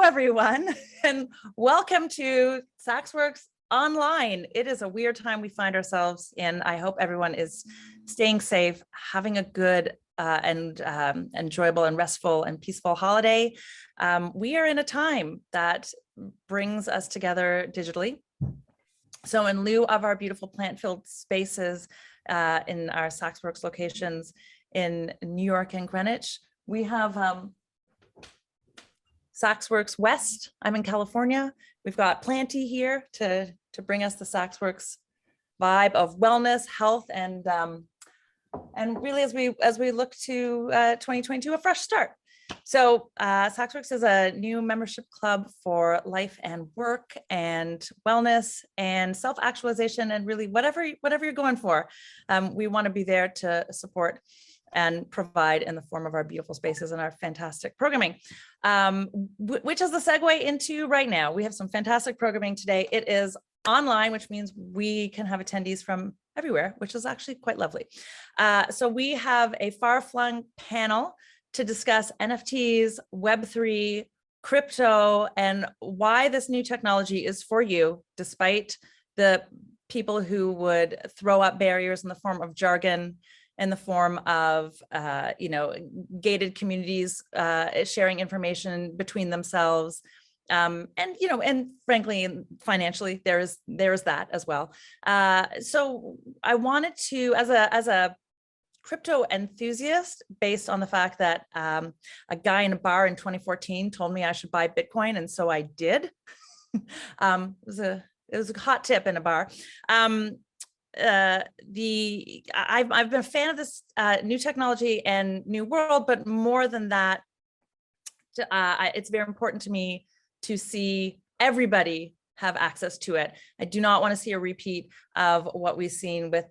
everyone, and welcome to SaksWorks Online. It is a weird time we find ourselves in. I hope everyone is staying safe, having a good and enjoyable and restful and peaceful holiday. We are in a time that brings us together digitally. So in lieu of our beautiful plant-filled spaces in our SaksWorks locations in New York and Greenwich, we have SaksWorks West. I'm in California. We've got Planty here to bring us the SaksWorks vibe of wellness, health, and really as we look to 2022, a fresh start. So SaksWorks is a new membership club for life and work and wellness and self-actualization, and really whatever you're going for. We want to be there to support and provide in the form of our beautiful spaces and our fantastic programming, which is the segue into right now. We have some fantastic programming today. It is online, which means we can have attendees from everywhere, which is actually quite lovely. So we have a far-flung panel to discuss NFTs, Web3, crypto, and why this new technology is for you, despite the people who would throw up barriers in the form of jargon, in the form of gated communities sharing information between themselves, and frankly, financially, there is that as well. So I wanted to, as a crypto enthusiast, based on the fact that a guy in a bar in 2014 told me I should buy Bitcoin, and so I did. It was a hot tip in a bar. I've been a fan of this new technology and new world, but more than that, it's very important to me to see everybody have access to it. I do not want to see a repeat of what we've seen with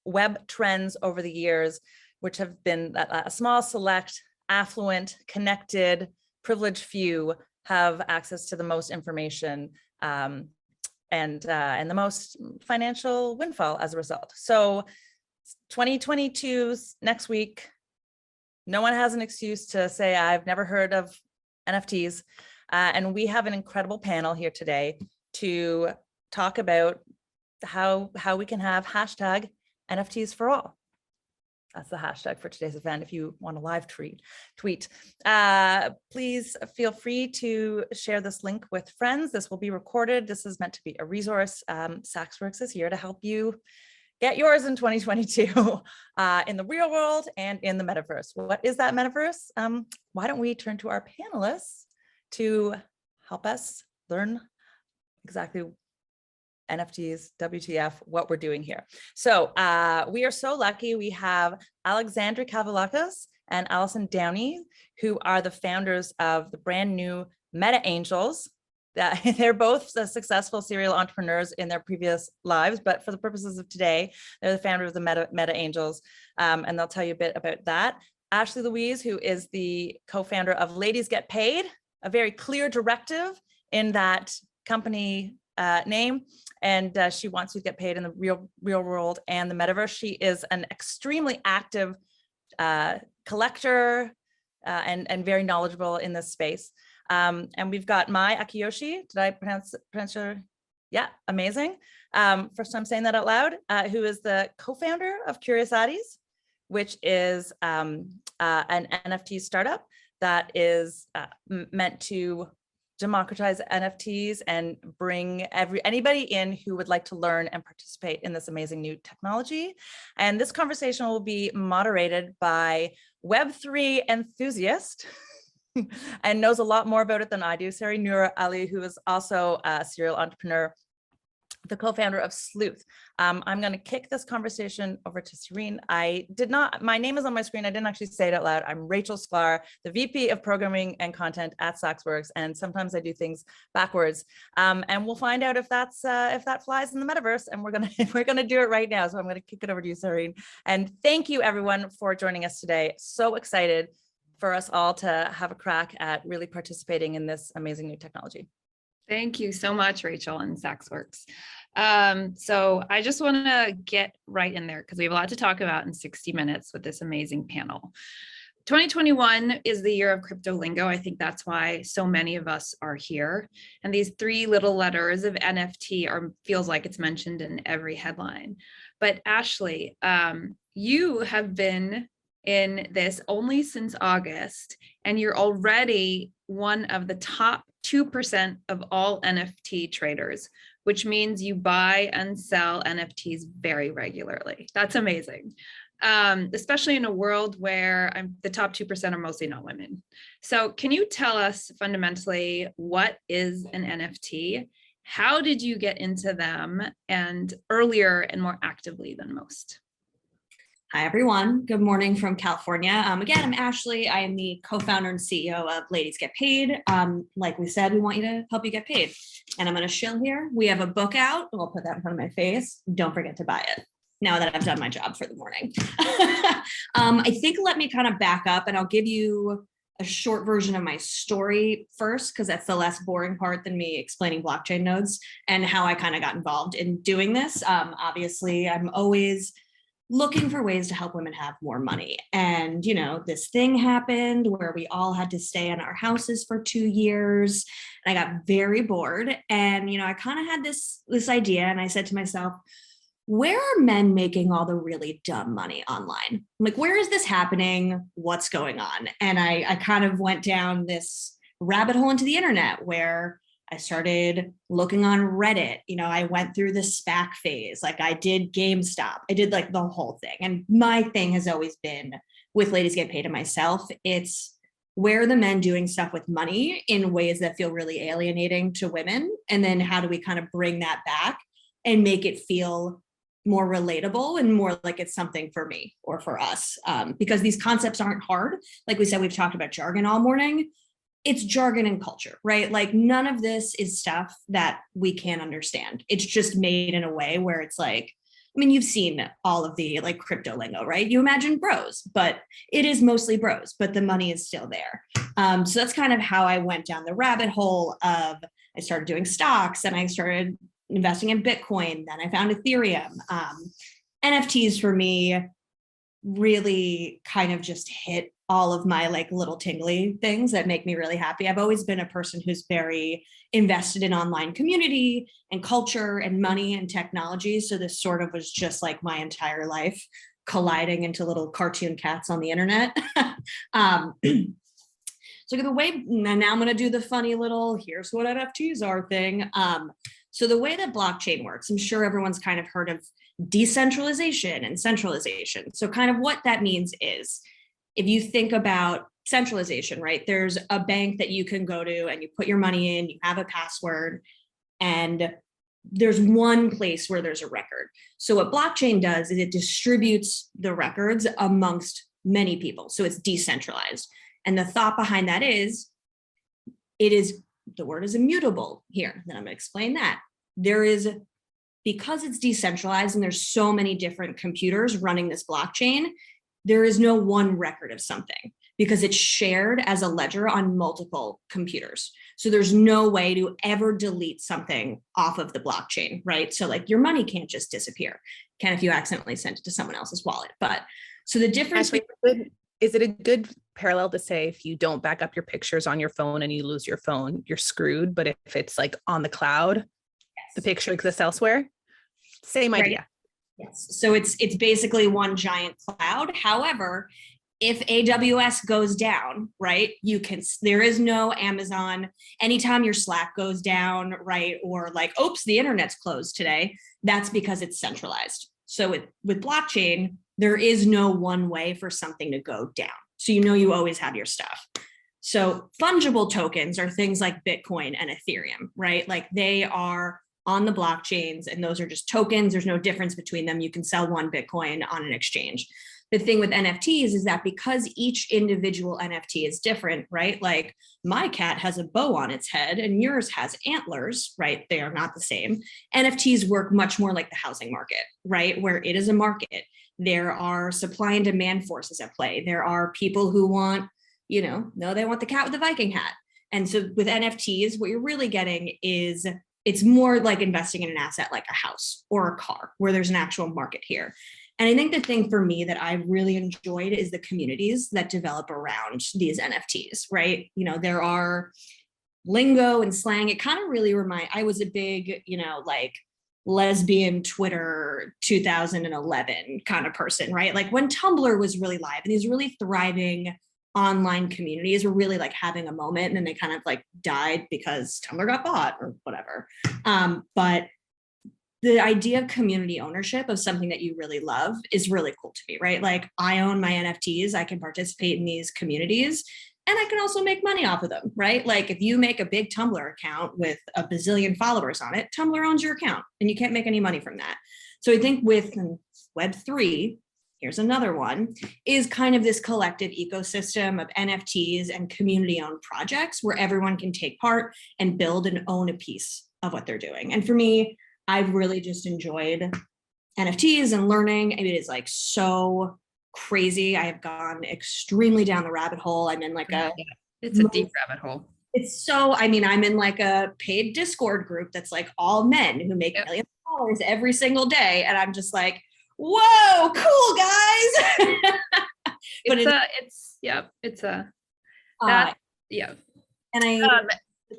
web trends over the years, which have been a small, select, affluent, connected, privileged few have access to the most information and the most financial windfall as a result. So 2022's next week, no one has an excuse to say, I've never heard of NFTs. And we have an incredible panel here today to talk about how we can have hashtag NFTs for all. That's the hashtag for today's event. If you want to live tweet, please feel free to share this link with friends. This will be recorded. This is meant to be a resource. SaksWorks is here to help you get yours in 2022 in the real world and in the metaverse. What is that metaverse? Why don't we turn to our panelists to help us learn exactly NFTs, WTF, what we're doing here. So we are so lucky. We have Alexandra Kavalakis and Allison Downey, who are the founders of the brand new Meta Angels. They're both successful serial entrepreneurs in their previous lives, but for the purposes of today, they're the founder of the Meta Angels, and they'll tell you a bit about that. Ashley Louise, who is the co-founder of Ladies Get Paid, a very clear directive in that company name, and she wants you to get paid in the real world and the metaverse. She is an extremely active collector and very knowledgeable in this space. And we've got Mai Akiyoshi. Did I pronounce your? Yeah, amazing. First time saying that out loud. Who is the co-founder of Curious Addies, which is an NFT startup that is meant to democratize NFTs and bring anybody in who would like to learn and participate in this amazing new technology. And this conversation will be moderated by Web3 enthusiast and knows a lot more about it than I do, Sari Noor Ali, who is also a serial entrepreneur, the co-founder of Sleuth. I'm going to kick this conversation over to Serene. My name is on my screen. I didn't actually say it out loud. I'm Rachel Sklar, the VP of Programming and Content at SaksWorks, and sometimes I do things backwards. And we'll find out if that flies in the metaverse, and we're gonna do it right now. So I'm going to kick it over to you, Serene. And thank you everyone for joining us today. So excited for us all to have a crack at really participating in this amazing new technology. Thank you so much, Rachel and SaksWorks. So I just want to get right in there because we have a lot to talk about in 60 minutes with this amazing panel. 2021 is the year of crypto lingo. I think that's why so many of us are here. And these three little letters of NFT feels like it's mentioned in every headline. But Ashley, you have been in this only since August, and you're already one of the top 2% of all NFT traders, which means you buy and sell NFTs very regularly. That's amazing. Especially in a world where the top 2% are mostly not women. So can you tell us fundamentally what is an NFT? How did you get into them and earlier and more actively than most? Hi, everyone. Good morning from California. Again, I'm Ashley. I am the co-founder and CEO of Ladies Get Paid. Like we said, we want you to help you get paid. And I'm going to shill here. We have a book out. I'll put that in front of my face. Don't forget to buy it now that I've done my job for the morning. I think let me kind of back up and I'll give you a short version of my story first, because that's the less boring part than me explaining blockchain nodes and how I kind of got involved in doing this. Obviously, I'm always looking for ways to help women have more money. And, this thing happened where we all had to stay in our houses for 2 years. And I got very bored. And, I kind of had this idea. And I said to myself, where are men making all the really dumb money online? Like, where is this happening? What's going on? And I kind of went down this rabbit hole into the internet where I started looking on Reddit. I went through the SPAC phase. Like, I did GameStop. I did like the whole thing. And my thing has always been with Ladies Get Paid and myself. It's where are the men doing stuff with money in ways that feel really alienating to women? And then how do we kind of bring that back and make it feel more relatable and more like it's something for me or for us? Because these concepts aren't hard. Like we said, we've talked about jargon all morning. It's jargon and culture, right? Like, none of this is stuff that we can't understand. It's just made in a way where it's like, you've seen all of the like crypto lingo, right? You imagine bros, but it is mostly bros, but the money is still there. So that's kind of how I went down the rabbit hole of, I started doing stocks and I started investing in Bitcoin. Then I found Ethereum. NFTs for me really kind of just hit all of my like little tingly things that make me really happy. I've always been a person who's very invested in online community and culture and money and technology. So this sort of was just like my entire life colliding into little cartoon cats on the internet. So the way, now I'm going to do the funny little, here's what NFTs are thing. So the way that blockchain works, I'm sure everyone's kind of heard of decentralization and centralization. So kind of what that means is, if you think about centralization, right? There's a bank that you can go to and you put your money in, you have a password, and there's one place where there's a record. So what blockchain does is it distributes the records amongst many people. So it's decentralized. And the thought behind that is, the word is immutable here. Then I'm going to explain that. Because it's decentralized and there's so many different computers running this blockchain, there is no one record of something because it's shared as a ledger on multiple computers. So there's no way to ever delete something off of the blockchain, right? So like your money can't just disappear. Can if you accidentally sent it to someone else's wallet. But so the difference. Actually, is it a good parallel to say if you don't back up your pictures on your phone and you lose your phone, you're screwed? But if it's like on the cloud, yes, the picture exists elsewhere? Same idea. Right. Yes. So it's basically one giant cloud. However, if AWS goes down, right, there is no Amazon. Anytime your Slack goes down, right, or like, oops, the internet's closed today, that's because it's centralized. So with blockchain, there is no one way for something to go down. So you always have your stuff. So fungible tokens are things like Bitcoin and Ethereum, right? Like they are on the blockchains and those are just tokens. There's no difference between them. You can sell one Bitcoin on an exchange. The thing with NFTs is that because each individual NFT is different, right? Like my cat has a bow on its head and yours has antlers, right? They are not the same. NFTs work much more like the housing market, right? Where it is a market. There are supply and demand forces at play. There are people who want, they want the cat with the Viking hat. And so with NFTs, what you're really getting is it's more like investing in an asset like a house or a car where there's an actual market here. And I think the thing for me that I really enjoyed is the communities that develop around these NFTs, right? You know, there are lingo and slang. It kind of really I was a big, you know, like lesbian Twitter 2011 kind of person, right? Like when Tumblr was really live and these really thriving online communities were really like having a moment, and then they kind of like died because Tumblr got bought or whatever. But the idea of community ownership of something that you really love is really cool to me, right? Like I own my NFTs, I can participate in these communities, and I can also make money off of them, right? Like if you make a big Tumblr account with a bazillion followers on it, Tumblr owns your account and you can't make any money from that. So I think with Web3, here's another one, is kind of this collective ecosystem of NFTs and community-owned projects where everyone can take part and build and own a piece of what they're doing. And for me, I've really just enjoyed NFTs and learning. It is like so crazy. I have gone extremely down the rabbit hole. I'm in like it's a deep rabbit hole. It's so, I mean, I'm in like a paid Discord group that's like all men who make millions of dollars every single day. And I'm just like, whoa, cool guys. But and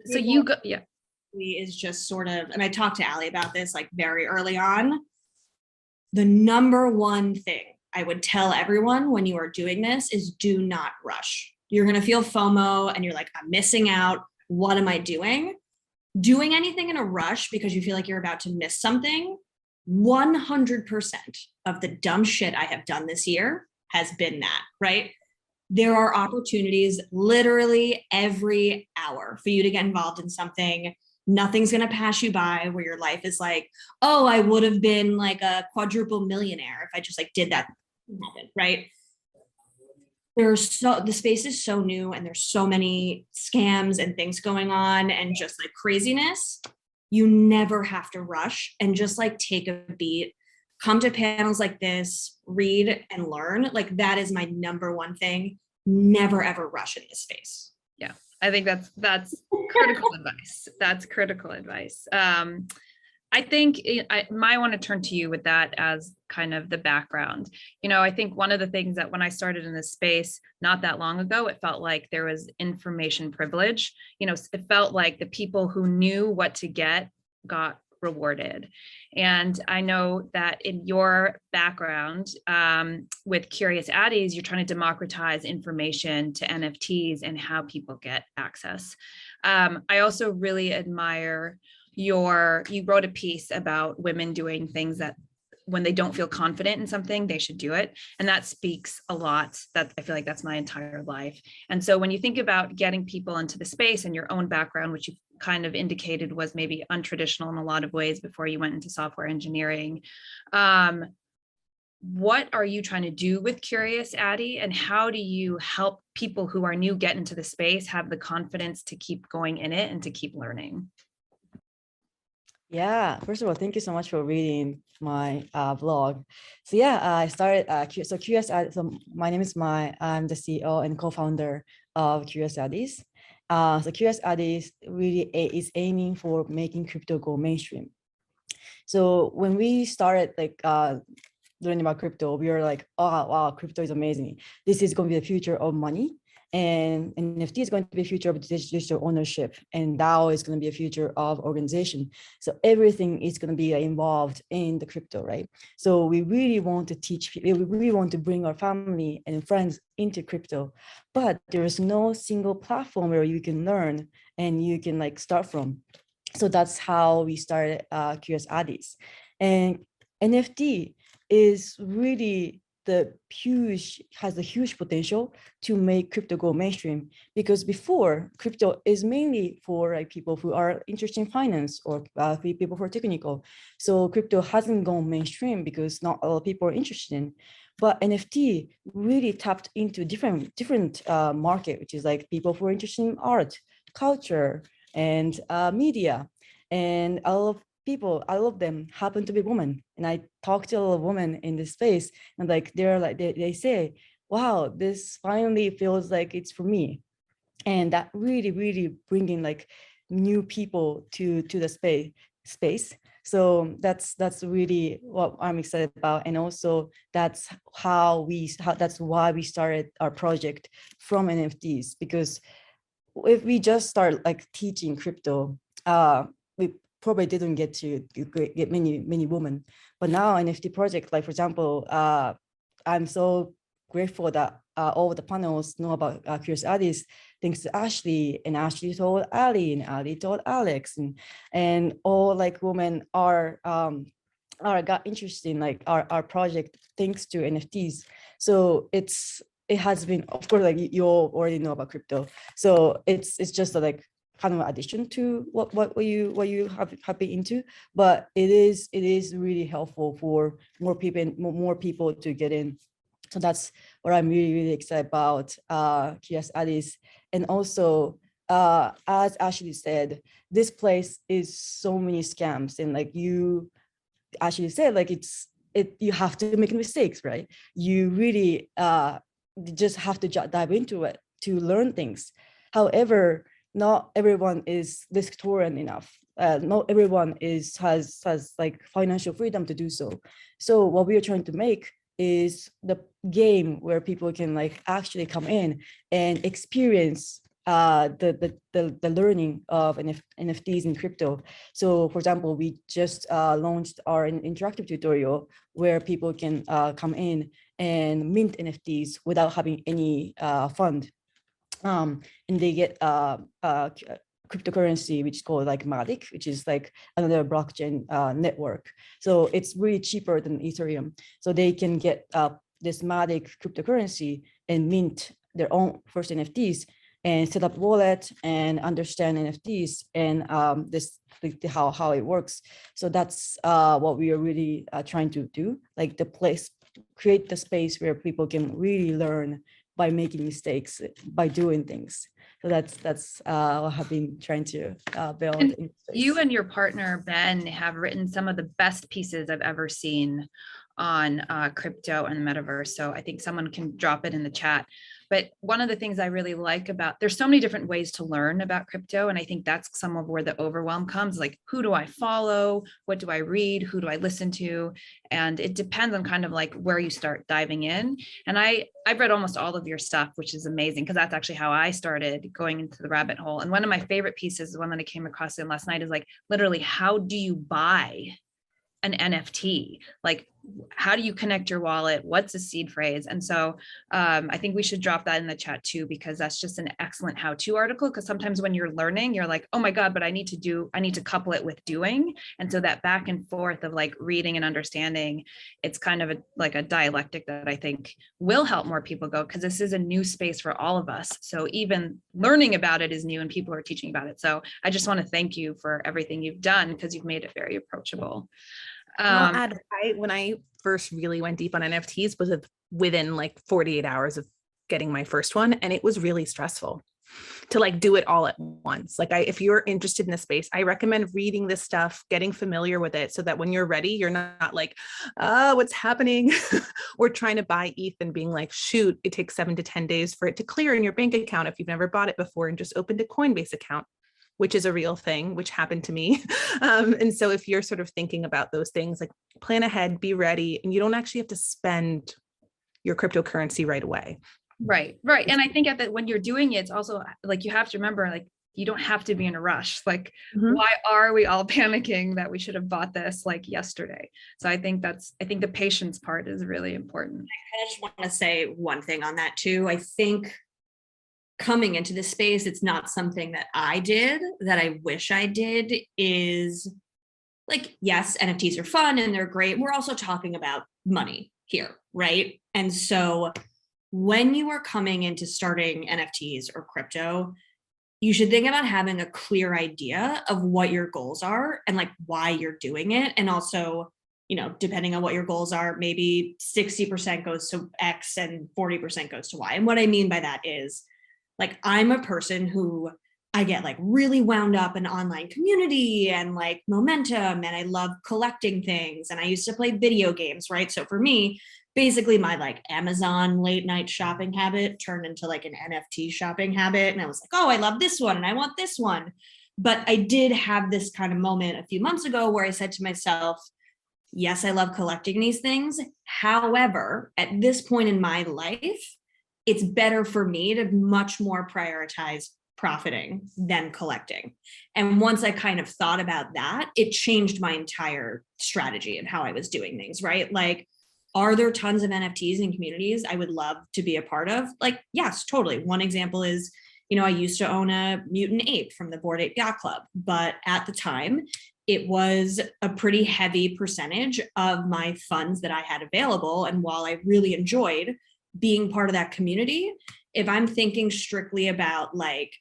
so you go, is just sort of, and I talked to Allie about this like very early on. The number one thing I would tell everyone when you are doing this is do not rush. You're going to feel FOMO and you're like, I'm missing out. What am I doing? Doing anything in a rush because you feel like you're about to miss something, 100% of the dumb shit I have done this year has been that, right? There are opportunities literally every hour for you to get involved in something. Nothing's going to pass you by where your life is like, oh, I would have been like a quadruple millionaire if I just like did that, right? The space is so new and there's so many scams and things going on and just like craziness. You never have to rush and just like take a beat, come to panels like this, read and learn. Like that is my number one thing. Never ever rush in this space. Yeah, I think that's critical advice. That's critical advice. I think I might want to turn to you with that as kind of the background. You know, I think one of the things that when I started in this space not that long ago, it felt like there was information privilege. You know, it felt like the people who knew what to get got rewarded. And I know that in your background with Curious Addies, you're trying to democratize information to NFTs and how people get access. I also really admire you wrote a piece about women doing things that when they don't feel confident in something, they should do it. And that speaks a lot. That I feel like that's my entire life. And so when you think about getting people into the space and your own background, which you kind of indicated was maybe untraditional in a lot of ways before you went into software engineering, what are you trying to do with Curious Addie, and how do you help people who are new get into the space have the confidence to keep going in it and to keep learning? Yeah, first of all, thank you so much for reading my blog. So yeah, I started, so Curious Addies, so my name is I'm the CEO and co-founder of Curious Addies. So Curious Addies really is aiming for making crypto go mainstream. So when we started like learning about crypto, we were like, oh, wow, crypto is amazing. This is going to be the future of money. And NFT is going to be a future of digital ownership, and DAO is going to be a future of organization. So everything is going to be involved in the crypto, right? So we really want to teach people, we really want to bring our family and friends into crypto, but there is no single platform where you can learn and you can like start from. So that's how we started Curious Addies. And NFT is really has a huge potential to make crypto go mainstream, because before crypto is mainly for like people who are interested in finance or people who are technical. So crypto hasn't gone mainstream because not a lot of people are interested in. But NFT really tapped into different market, which is like people who are interested in art, culture, and media, and a lot of people, all of them happen to be women. And I talk to a lot of women in this space, and like they're like they say, wow, this finally feels like it's for me. And that really bringing like new people to the space. So that's really what I'm excited about. And also that's that's why we started our project from NFTs, because if we just start like teaching crypto, we probably didn't get to get many women. But now NFT project, like for example, I'm so grateful that all the panels know about Curious Addis, thanks to Ashley, and Ashley told Ali, and Ali told Alex, and all like women are got interested in like our project thanks to NFTs. So it has been, of course, like you all already know about crypto. So it's just a, like kind of an addition to what you have been into, but it is really helpful for more people to get in. So that's what I'm really excited about, Curious Addis. And also, as Ashley said, this place is so many scams, and like you actually said, like you have to make mistakes, right? You really just have to dive into it to learn things. However, not everyone is Victorian enough. Not everyone has like financial freedom to do so. So what we are trying to make is the game where people can like actually come in and experience the learning of NFTs in crypto. So for example, we just launched our interactive tutorial where people can come in and mint NFTs without having any fund. And they get cryptocurrency, which is called like Matic, which is like another blockchain network. So it's really cheaper than Ethereum. So they can get this Matic cryptocurrency and mint their own first NFTs and set up wallet and understand NFTs and how it works. So that's what we are really trying to do, like create the space where people can really learn by making mistakes, by doing things. So that's what I've been trying to build. And you and your partner, Ben, have written some of the best pieces I've ever seen on crypto and the metaverse. So I think someone can drop it in the chat. But one of the things I really like about, there's so many different ways to learn about crypto. And I think that's some of where the overwhelm comes, like, who do I follow? What do I read? Who do I listen to? And it depends on kind of like where you start diving in. And I've read almost all of your stuff, which is amazing, because that's actually how I started going into the rabbit hole. And one of my favorite pieces, the one that I came across in last night, is like, literally, how do you buy an NFT? Like, how do you connect your wallet? What's a seed phrase? And so I think we should drop that in the chat too, because that's just an excellent how-to article. Because sometimes when you're learning, you're like, oh my God, but I need to couple it with doing. And so that back and forth of like reading and understanding, it's kind of like a dialectic that I think will help more people go, because this is a new space for all of us. So even learning about it is new and people are teaching about it. So I just want to thank you for everything you've done, because you've made it very approachable. I'll add, when I first really went deep on NFTs was within like 48 hours of getting my first one. And it was really stressful to like do it all at once. Like if you're interested in the space, I recommend reading this stuff, getting familiar with it, so that when you're ready, you're not like, what's happening? Or trying to buy ETH and being like, shoot, it takes 7 to 10 days for it to clear in your bank account if you've never bought it before and just opened a Coinbase account, which is a real thing, which happened to me. And so if you're sort of thinking about those things, like plan ahead, be ready, and you don't actually have to spend your cryptocurrency right away. Right. And I think when you're doing it, it's also like, you have to remember, like, you don't have to be in a rush. Like, why are we all panicking that we should have bought this like yesterday? So I think the patience part is really important. I just want to say one thing on that too. I think coming into this space, it's not something that I did that I wish I did, is like, yes, NFTs are fun and they're great. We're also talking about money here, right? And so when you are coming into starting NFTs or crypto, you should think about having a clear idea of what your goals are and like why you're doing it. And also, depending on what your goals are, maybe 60% goes to X and 40% goes to Y. And what I mean by that is, like, I'm a person who I get like really wound up in online community and like momentum, and I love collecting things. And I used to play video games, right? So for me, basically my like Amazon late night shopping habit turned into like an NFT shopping habit. And I was like, oh, I love this one and I want this one. But I did have this kind of moment a few months ago where I said to myself, yes, I love collecting these things. However, at this point in my life, it's better for me to much more prioritize profiting than collecting. And once I kind of thought about that, it changed my entire strategy and how I was doing things, right? Like, are there tons of NFTs in communities I would love to be a part of? Like, yes, totally. One example is, I used to own a mutant ape from the Bored Ape Yacht Club, but at the time, it was a pretty heavy percentage of my funds that I had available. And while I really enjoyed being part of that community, if I'm thinking strictly about like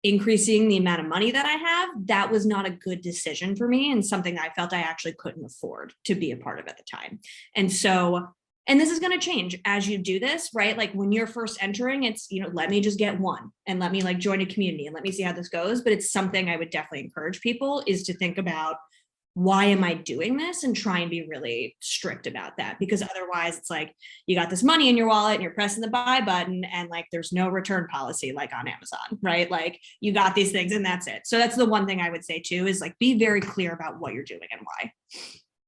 increasing the amount of money that I have, that was not a good decision for me and something I felt I actually couldn't afford to be a part of at the time. And so, and this is going to change as you do this, right? Like when you're first entering, it's, let me just get one and let me like join a community and let me see how this goes. But it's something I would definitely encourage people is to think about, why am I doing this, and try and be really strict about that, because otherwise it's like you got this money in your wallet and you're pressing the buy button and like there's no return policy like on Amazon, right? Like you got these things and that's it. So that's the one thing I would say too, is like be very clear about what you're doing and why.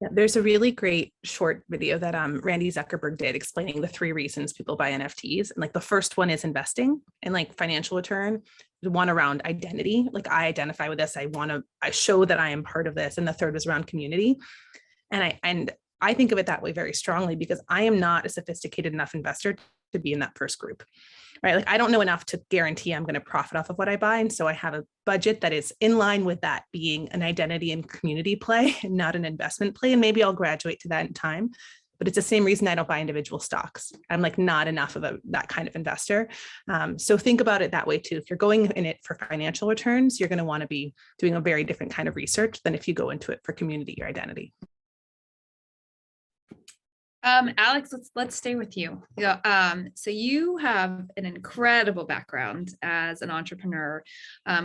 Yeah, there's a really great short video that Randy Zuckerberg did explaining the 3 reasons people buy NFTs. And like the first one is investing and like financial return. The one around identity, like I identify with this, I show that I am part of this. And the third was around community. And I think of it that way very strongly because I am not a sophisticated enough investor to be in that first group, right? Like I don't know enough to guarantee I'm going to profit off of what I buy. And so I have a budget that is in line with that being an identity and community play and not an investment play. And maybe I'll graduate to that in time, but it's the same reason I don't buy individual stocks. I'm like not enough of that kind of investor. So think about it that way too. If you're going in it for financial returns, you're going to want to be doing a very different kind of research than if you go into it for community or identity. Alex, let's stay with you. So you have an incredible background as an entrepreneur,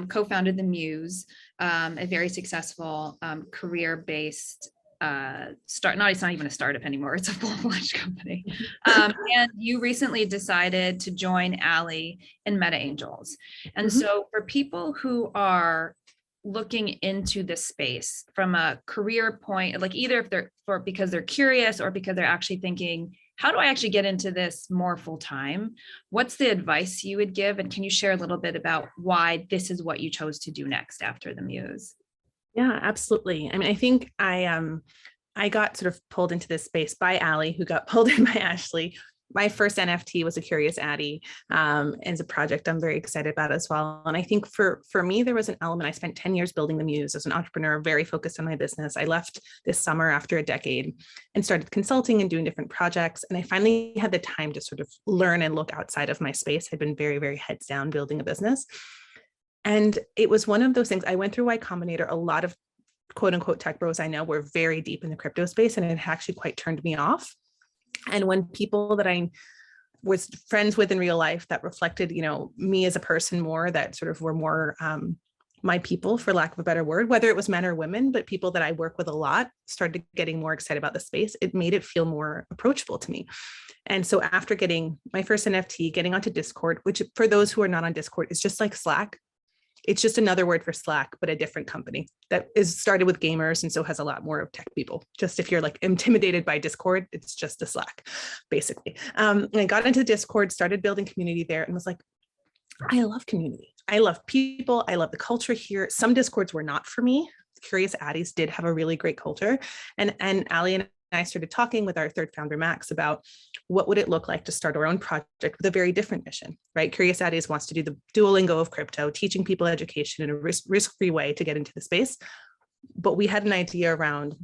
co-founded the Muse, a very successful career-based it's not even a startup anymore, it's a full-fledged company. And you recently decided to join Allie in Meta Angels. And so for people who are looking into this space from a career point, like either if they're because they're curious or because they're actually thinking, how do I actually get into this more full time? What's the advice you would give? And can you share a little bit about why this is what you chose to do next after the Muse? Yeah, absolutely. I mean, I think I got sort of pulled into this space by Allie, who got pulled in by Ashley. My first NFT was a Curious Addie, and it's a project I'm very excited about as well. And I think for me, there was an element. I spent 10 years building the Muse as an entrepreneur, very focused on my business. I left this summer after a decade and started consulting and doing different projects. And I finally had the time to sort of learn and look outside of my space. I'd been very, very heads down building a business. And it was one of those things. I went through Y Combinator. A lot of quote unquote tech bros I know were very deep in the crypto space, and it actually quite turned me off. And when people that I was friends with in real life that reflected, me as a person more, that sort of were more my people, for lack of a better word, whether it was men or women, but people that I work with a lot, started getting more excited about the space, it made it feel more approachable to me. And so after getting my first NFT, getting onto Discord, which for those who are not on Discord is just like Slack. It's just another word for Slack, but a different company that is started with gamers and so has a lot more of tech people. Just if you're like intimidated by Discord, it's just a Slack, basically. And I got into Discord, started building community there, and was like, I love community. I love people. I love the culture here. Some Discords were not for me. Curious Addies did have a really great culture. And Allie and I started talking with our third founder, Max, about what would it look like to start our own project with a very different mission, right? Curious Addies wants to do the Duolingo of crypto, teaching people education in a risk-free way to get into the space. But we had an idea around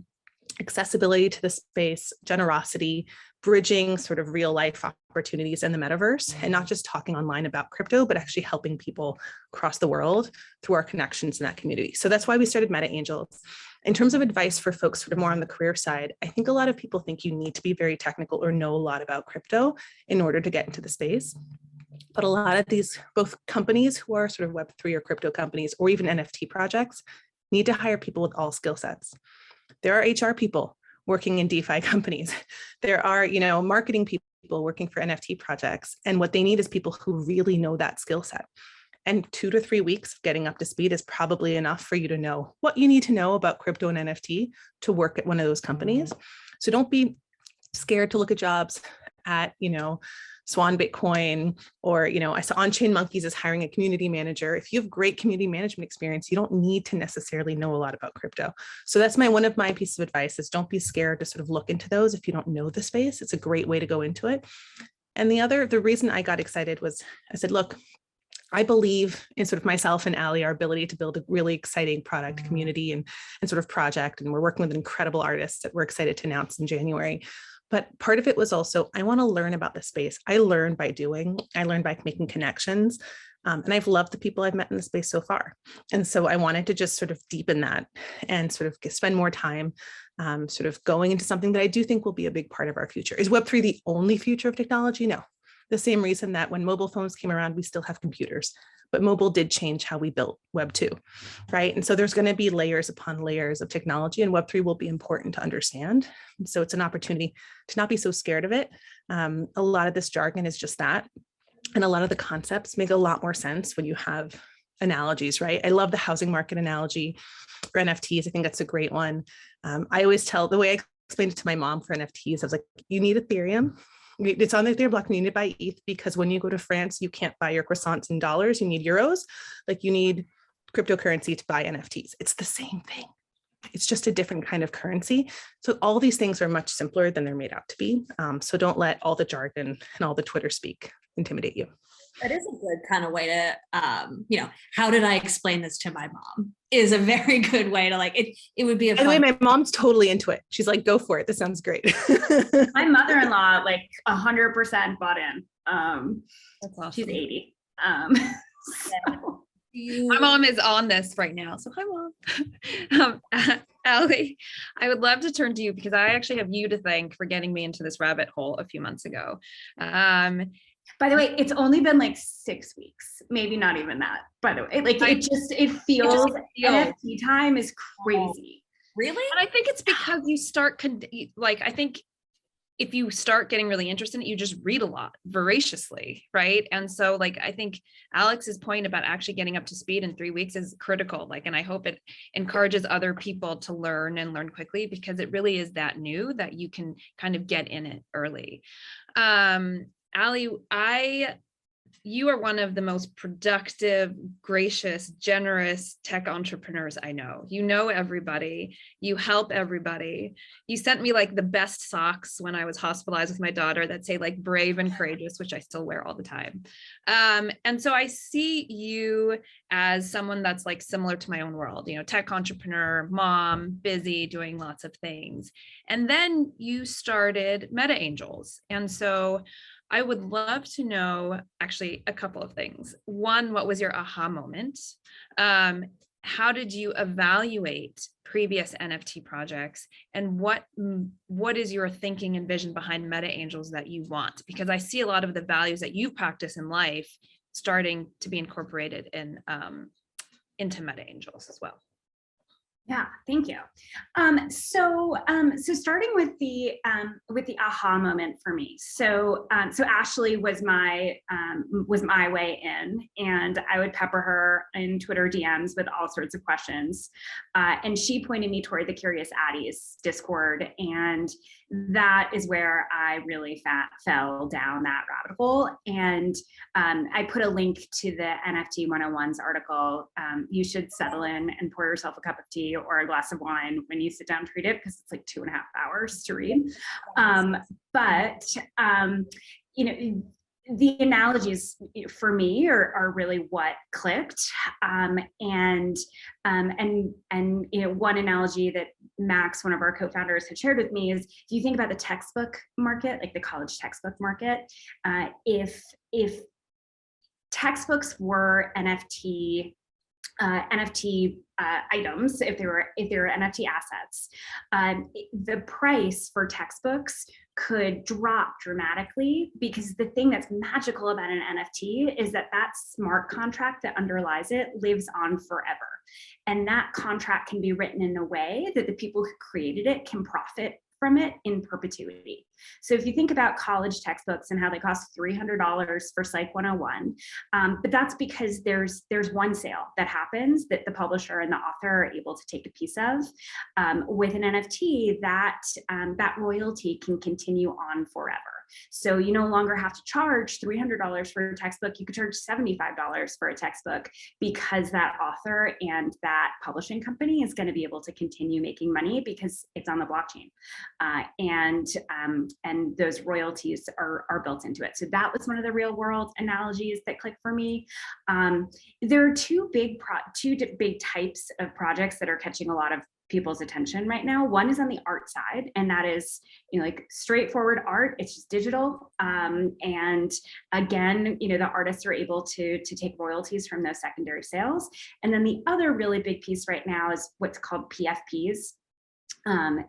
accessibility to the space, generosity, bridging sort of real life opportunities in the metaverse, and not just talking online about crypto, but actually helping people across the world through our connections in that community. So that's why we started Meta Angels. In terms of advice for folks sort of more on the career side, I think a lot of people think you need to be very technical or know a lot about crypto in order to get into the space. But a lot of these, both companies who are sort of Web3 or crypto companies, or even NFT projects, need to hire people with all skill sets. There are HR people working in DeFi companies. There are, marketing people working for NFT projects. And what they need is people who really know that skill set. And 2 to 3 weeks of getting up to speed is probably enough for you to know what you need to know about crypto and NFT to work at one of those companies. So don't be scared to look at jobs at, Swan Bitcoin, or, I saw On-Chain Monkeys is hiring a community manager. If you have great community management experience, you don't need to necessarily know a lot about crypto. So that's one of my pieces of advice is don't be scared to sort of look into those if you don't know the space. It's a great way to go into it. And the reason I got excited was I said, look, I believe in sort of myself and Ali, our ability to build a really exciting product community and sort of project. And we're working with incredible artists that we're excited to announce in January. But part of it was also, I want to learn about the space. I learn by doing, I learn by making connections. And I've loved the people I've met in the space so far. And so I wanted to just sort of deepen that and sort of spend more time sort of going into something that I do think will be a big part of our future. Is Web3 the only future of technology? No. The same reason that when mobile phones came around, we still have computers. But mobile did change how we built Web 2, right? And so there's going to be layers upon layers of technology, and Web 3 will be important to understand. And so it's an opportunity to not be so scared of it. A lot of this jargon is just that. And a lot of the concepts make a lot more sense when you have analogies, right? I love the housing market analogy for NFTs. I think that's a great one. I always tell, the way I explained it to my mom for NFTs, I was like, you need Ethereum. It's on the Ethereum block, you need to buy ETH because when you go to France, you can't buy your croissants in dollars, you need euros. Like you need cryptocurrency to buy NFTs. It's the same thing. It's just a different kind of currency. So all these things are much simpler than they're made out to be. So don't let all the jargon and all the Twitter speak intimidate you. That is a good kind of way to, how did I explain this to my mom is a very good way to it would be a By the way, my mom's totally into it. She's like, go for it. This sounds great. My mother-in-law 100% bought in. That's awesome. She's 80. So. My mom is on this right now. So hi, Mom. Ali, I would love to turn to you because I actually have you to thank for getting me into this rabbit hole a few months ago. By the way, it's only been 6 weeks, maybe not even that. By the way, it feels NFT time is crazy. Really? And I think it's because you start, I think if you start getting really interested in it, you just read a lot voraciously, right? And so I think Alex's point about actually getting up to speed in 3 weeks is critical. And I hope it encourages other people to learn and learn quickly because it really is that new that you can kind of get in it early. Ali, you are one of the most productive, gracious, generous tech entrepreneurs I know. You know everybody, you help everybody. You sent me the best socks when I was hospitalized with my daughter that say brave and courageous, which I still wear all the time. And so I see you as someone that's similar to my own world, tech entrepreneur, mom, busy, doing lots of things. And then you started Meta Angels. And so I would love to know actually a couple of things. One, what was your aha moment? How did you evaluate previous NFT projects? And what is your thinking and vision behind Meta Angels that you want? Because I see a lot of the values that you practice in life starting to be incorporated into Meta Angels as well. Yeah, thank you. So starting with the aha moment for me. So Ashley was my way in, and I would pepper her in Twitter DMs with all sorts of questions, and she pointed me toward the Curious Addies Discord, and that is where I really fell down that rabbit hole. And I put a link to the NFT 101's article. You should settle in and pour yourself a cup of tea or a glass of wine when you sit down to read it, because it's 2.5 hours to read. The analogies for me are really what clicked. And one analogy that Max, one of our co-founders, had shared with me is, if you think about the textbook market, the college textbook market, if textbooks were NFT items, if they were NFT assets, the price for textbooks could drop dramatically, because the thing that's magical about an NFT is that smart contract that underlies it lives on forever. And that contract can be written in a way that the people who created it can profit from it in perpetuity. So if you think about college textbooks and how they cost $300 for Psych 101, but that's because there's one sale that happens that the publisher and the author are able to take a piece of. With an NFT, that royalty can continue on forever. So you no longer have to charge $300 for a textbook. You could charge $75 for a textbook because that author and that publishing company is going to be able to continue making money because it's on the blockchain. And those royalties are built into it. So that was one of the real world analogies that clicked for me. There are two big types of projects that are catching a lot of people's attention right now. One is on the art side, and that is, like straightforward art. It's just digital. And again, the artists are able to take royalties from those secondary sales. And then the other really big piece right now is what's called PFPs.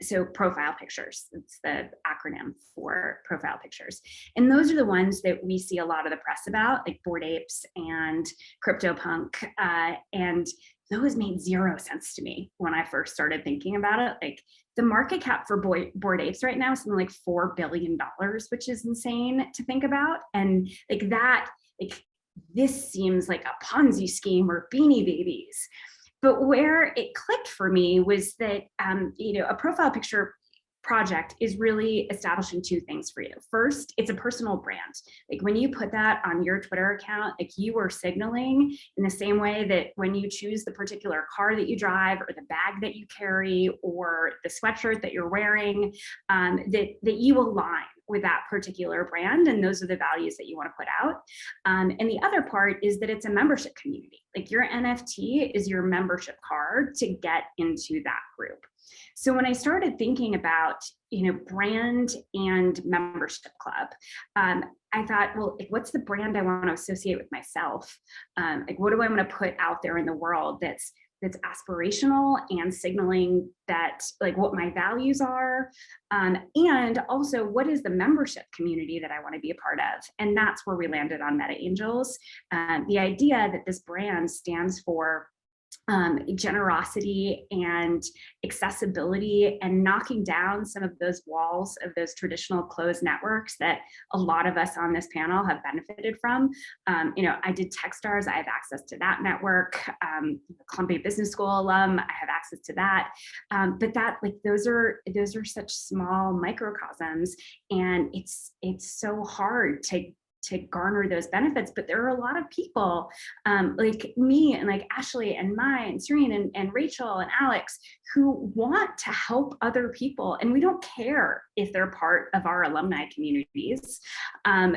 So profile pictures, it's the acronym for profile pictures. And those are the ones that we see a lot of the press about, like Bored Apes and CryptoPunk. And those made zero sense to me when I first started thinking about it. Like the market cap for Bored Apes right now is something like $4 billion, which is insane to think about. And like that, like this seems like a Ponzi scheme or Beanie Babies. But where it clicked for me was that, a profile picture project is really establishing two things for you. First, it's a personal brand. Like when you put that on your Twitter account, like you are signaling in the same way that when you choose the particular car that you drive or the bag that you carry or the sweatshirt that you're wearing, that you align with that particular brand. And those are the values that you want to put out. And the other part is that it's a membership community. Like your NFT is your membership card to get into that group. So when I started thinking about, brand and membership club, I thought, well, like, what's the brand I want to associate with myself? Like, what do I want to put out there in the world that's aspirational and signaling that like what my values are, and also what is the membership community that I want to be a part of. And that's where we landed on Meta Angels. The idea that this brand stands for generosity and accessibility and knocking down some of those walls of those traditional closed networks that a lot of us on this panel have benefited from. I did Techstars, I have access to that network. Columbia Business School alum, I have access to that. But that, like, those are such small microcosms, and it's so hard to garner those benefits. But there are a lot of people like me and like Ashley and Mai and Serene and Rachel and Alex who want to help other people. And we don't care if they're part of our alumni communities.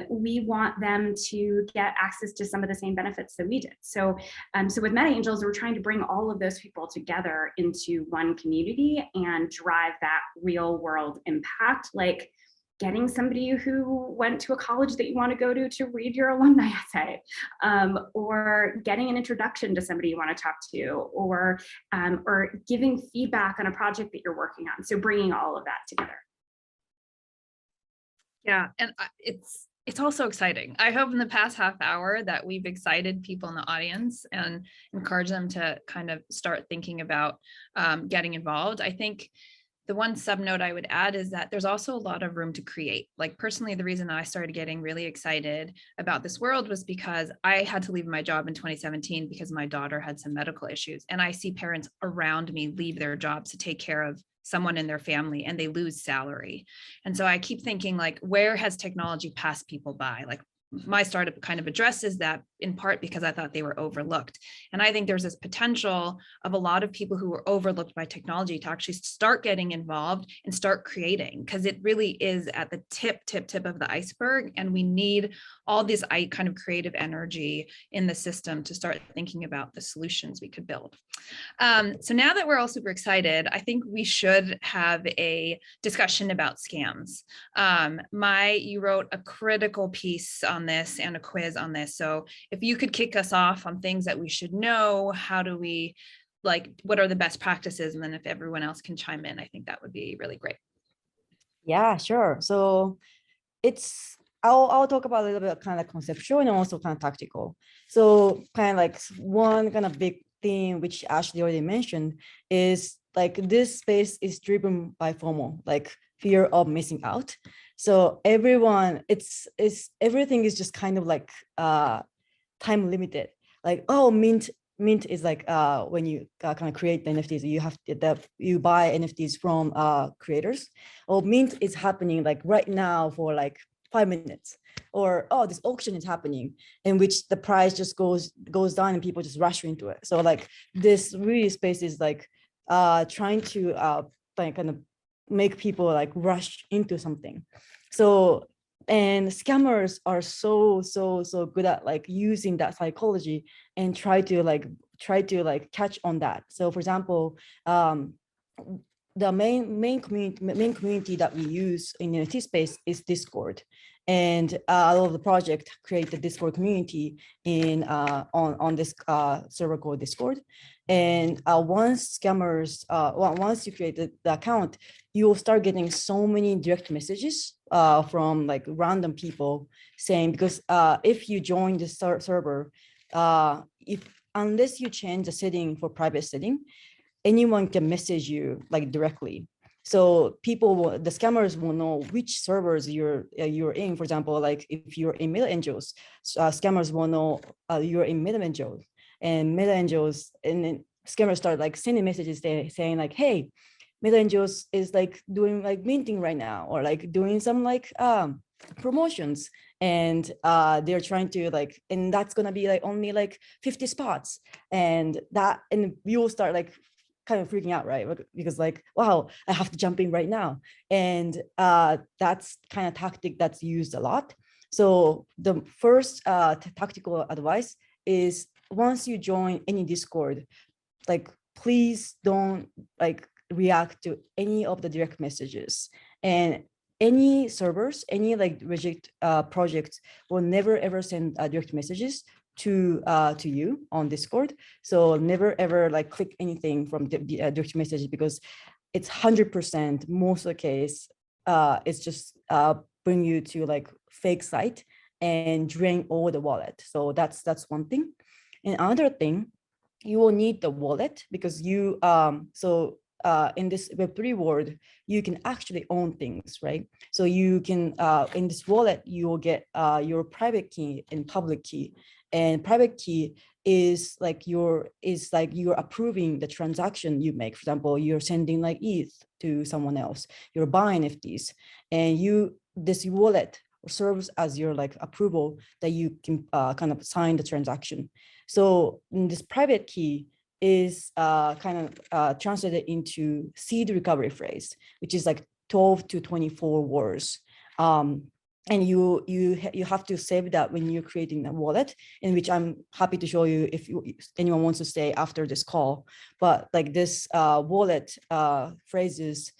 We want them to get access to some of the same benefits that we did. So with Meta Angels, we're trying to bring all of those people together into one community and drive that real world impact, like getting somebody who went to a college that you want to go to read your alumni essay, or getting an introduction to somebody you want to talk to, or giving feedback on a project that you're working on. So bringing all of that together. Yeah, and it's also exciting. I hope in the past half hour that we've excited people in the audience and encouraged them to kind of start thinking about getting involved. I think the one sub note I would add is that there's also a lot of room to create. Like personally, the reason I started getting really excited about this world was because I had to leave my job in 2017 because my daughter had some medical issues. And I see parents around me leave their jobs to take care of someone in their family and they lose salary. And so I keep thinking, like, where has technology passed people by? Like, my startup kind of addresses that in part because I thought they were overlooked. And I think there's this potential of a lot of people who were overlooked by technology to actually start getting involved and start creating, because it really is at the tip of the iceberg. And we need all this kind of creative energy in the system to start thinking about the solutions we could build. So now that we're all super excited, I think we should have a discussion about scams. You wrote a critical piece on this and a quiz on this. So if you could kick us off on things that we should know, how do we, like, what are the best practices? And then if everyone else can chime in, I think that would be really great. Yeah, sure. So I'll talk about a little bit kind of conceptual and also kind of tactical. So kind of like one kind of big thing, which Ashley already mentioned, is like this space is driven by FOMO, like fear of missing out. So everyone, it's everything is just kind of like time limited. Like, oh, mint is like when you kind of create the NFTs, you have you buy NFTs from creators. Or mint is happening like right now for like 5 minutes. Or oh, this auction is happening in which the price just goes down and people just rush into it. So like this really space is like trying to like kind of make people like rush into something. So and scammers are so good at like using that psychology and try to like catch on that. So for example, the main community that we use in NFT space is Discord, and a lot of the project create the Discord community in on this server called Discord. And once scammers, once you create the account, you will start getting so many direct messages from like random people saying, because if you join the server, unless you change the setting for private setting, anyone can message you like directly. So the scammers will know which servers you're in. For example, like if you're in Meta Angels, scammers will know you're in Meta Angels, and Meta Angels, and then scammers start like sending messages saying like, hey, Meta Angels is like doing like minting right now, or like doing some like promotions, and they're trying to like, and that's gonna be like only like 50 spots, and you will start like kind of freaking out, right? Because like, wow, I have to jump in right now. And that's kind of tactic that's used a lot. So the first tactical advice is, once you join any Discord, like please don't like react to any of the direct messages. And any servers, any like reject projects will never ever send direct messages to you on Discord. So never ever like click anything from the direct messages, because it's 100% most of the case it's just bring you to like fake site and drain all the wallet. So that's one thing. And another thing, you will need the wallet, because you in this Web3 world, you can actually own things, right? So you can in this wallet, you will get your private key and public key. And private key is like you're approving the transaction you make. For example, you're sending like ETH to someone else, you're buying NFTs, and this wallet serves as your like approval that you can kind of sign the transaction. So this private key is kind of translated into seed recovery phrase, which is like 12 to 24 words. And you have to save that when you're creating a wallet, in which I'm happy to show you if anyone wants to stay after this call. But like this wallet phrases,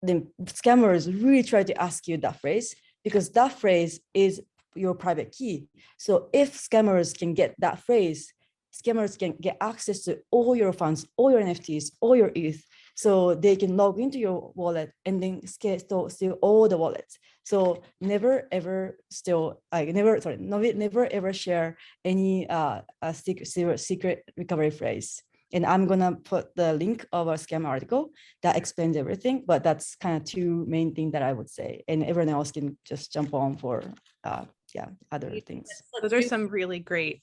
the scammers really try to ask you that phrase, because that phrase is your private key. So if scammers can get that phrase, scammers can get access to all your funds, all your NFTs, all your ETH. So they can log into your wallet and then steal all the wallets. So never ever never ever share any secret recovery phrase. And I'm gonna put the link of a scam article that explains everything, but that's kind of two main things that I would say, and everyone else can just jump on for other things. Those are some really great.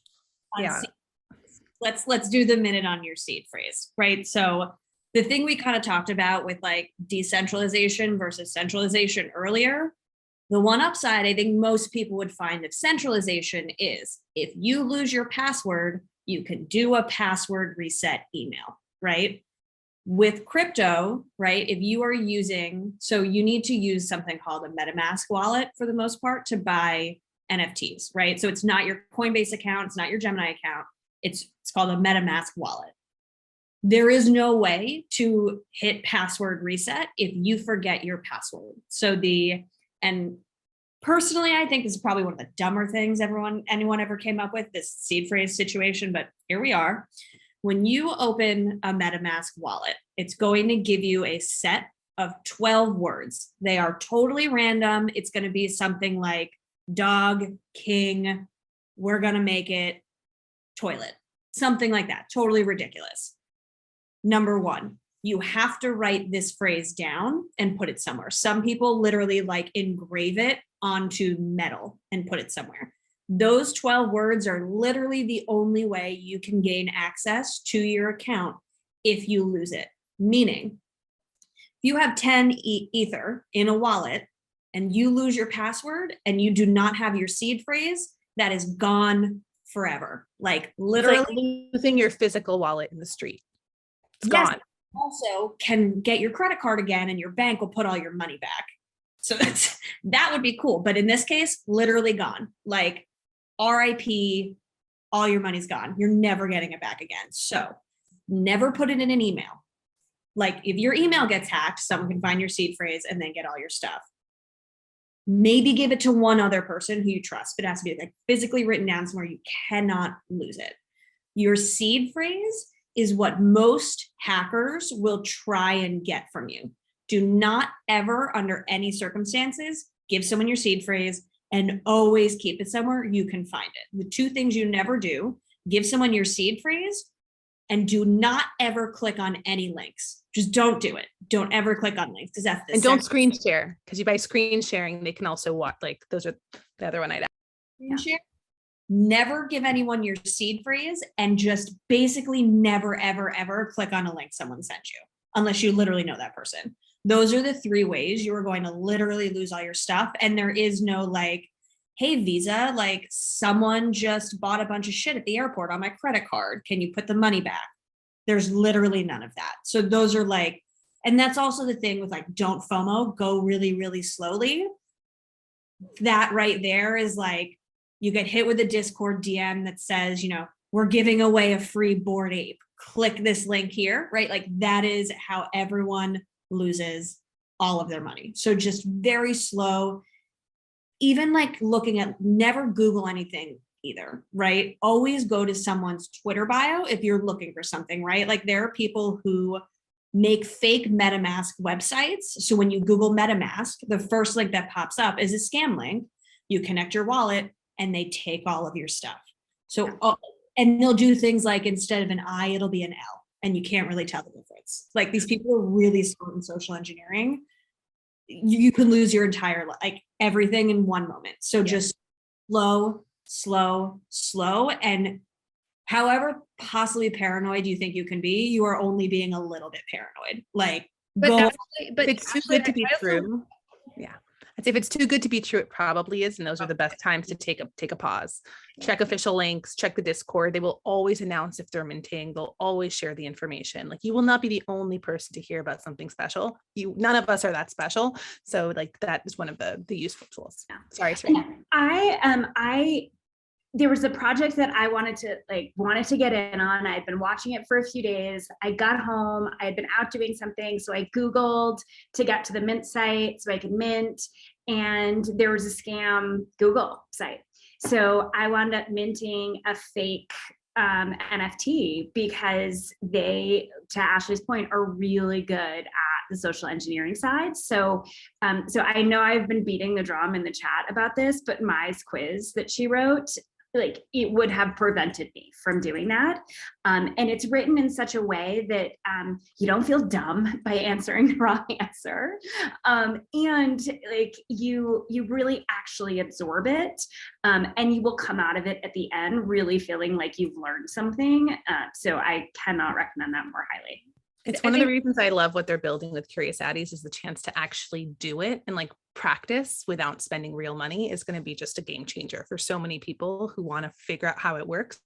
Yeah. Let's do the minute on your seed phrase, right? So the thing we kind of talked about with like decentralization versus centralization earlier, the one upside I think most people would find of centralization is, if you lose your password, you can do a password reset email, right? With crypto, right, if you are using, so you need to use something called a MetaMask wallet for the most part to buy NFTs, right? So it's not your Coinbase account, it's not your Gemini account, it's called a MetaMask wallet. There is no way to hit password reset if you forget your password. And personally, I think this is probably one of the dumber things anyone ever came up with, this seed phrase situation, but here we are. When you open a MetaMask wallet, it's going to give you a set of 12 words. They are totally random. It's going to be something like dog, king, we're going to make it, toilet, something like that. Totally ridiculous. Number one, you have to write this phrase down and put it somewhere. Some people literally like engrave it onto metal and put it somewhere. Those 12 words are literally the only way you can gain access to your account if you lose it. Meaning, if you have 10 Ether in a wallet and you lose your password and you do not have your seed phrase, that is gone forever. Like literally It's like losing your physical wallet in the street. It's Yes. gone. Also can get your credit card again and your bank will put all your money back. So that would be cool. But in this case, literally gone. Like RIP, all your money's gone. You're never getting it back again. So never put it in an email. Like if your email gets hacked, someone can find your seed phrase and then get all your stuff. Maybe give it to one other person who you trust, but it has to be like physically written down somewhere. You cannot lose it. Your seed phrase is what most hackers will try and get from you. Do not ever, under any circumstances, give someone your seed phrase, and always keep it somewhere you can find it. The two things you never do: give someone your seed phrase, and do not ever click on any links. Just don't do it. Don't ever click on links, because that's the And don't second screen share, because you by screen sharing, they can also watch, like those are the other one I'd add. screen share. Never give anyone your seed phrase, and just basically never, ever, ever click on a link someone sent you, unless you literally know that person. Those are the three ways you are going to literally lose all your stuff. And there is no like, hey, Visa, like someone just bought a bunch of shit at the airport on my credit card. Can you put the money back? There's literally none of that. So those are like, and that's also the thing with like, don't FOMO, go really, really slowly. That right there is like, you get hit with a Discord DM that says, you know, we're giving away a free Bored Ape. Click this link here, right? Like that is how everyone loses all of their money. So just very slow. Even like looking at, never Google anything either, right? Always go to someone's Twitter bio if you're looking for something, right? Like there are people who make fake MetaMask websites. So when you Google MetaMask, the first link that pops up is a scam link. You connect your wallet and they take all of your stuff. So, and they'll do things like instead of an I, it'll be an L, and you can't really tell the difference. Like these people are really smart in social engineering. You can lose your entire, like everything in one moment. So just slow, slow, slow. And however possibly paranoid you think you can be, you are only being a little bit paranoid. Like, But If it's too good to be true. Yeah. I'd say if it's too good to be true, it probably is. And those are the best times to take a pause. Check official links, check the Discord. They will always announce if they're minting. They'll always share the information. Like you will not be the only person to hear about something special. None of us are that special. So like that is one of the useful tools. Sorry, Serena. There was a project that I wanted to get in on. I had been watching it for a few days. I got home, I had been out doing something. So I Googled to get to the mint site so I could mint. And there was a scam Google site. So I wound up minting a fake NFT because they, to Ashley's point, are really good at the social engineering side. So I know I've been beating the drum in the chat about this, but Mai's quiz that she wrote, like it would have prevented me from doing that. And it's written in such a way that you don't feel dumb by answering the wrong answer. And like you really actually absorb it, and you will come out of it at the end really feeling like you've learned something. So I cannot recommend that more highly. It's one of the reasons I love what they're building with Curious Addies is the chance to actually do it and like practice without spending real money is going to be just a game changer for so many people who want to figure out how it works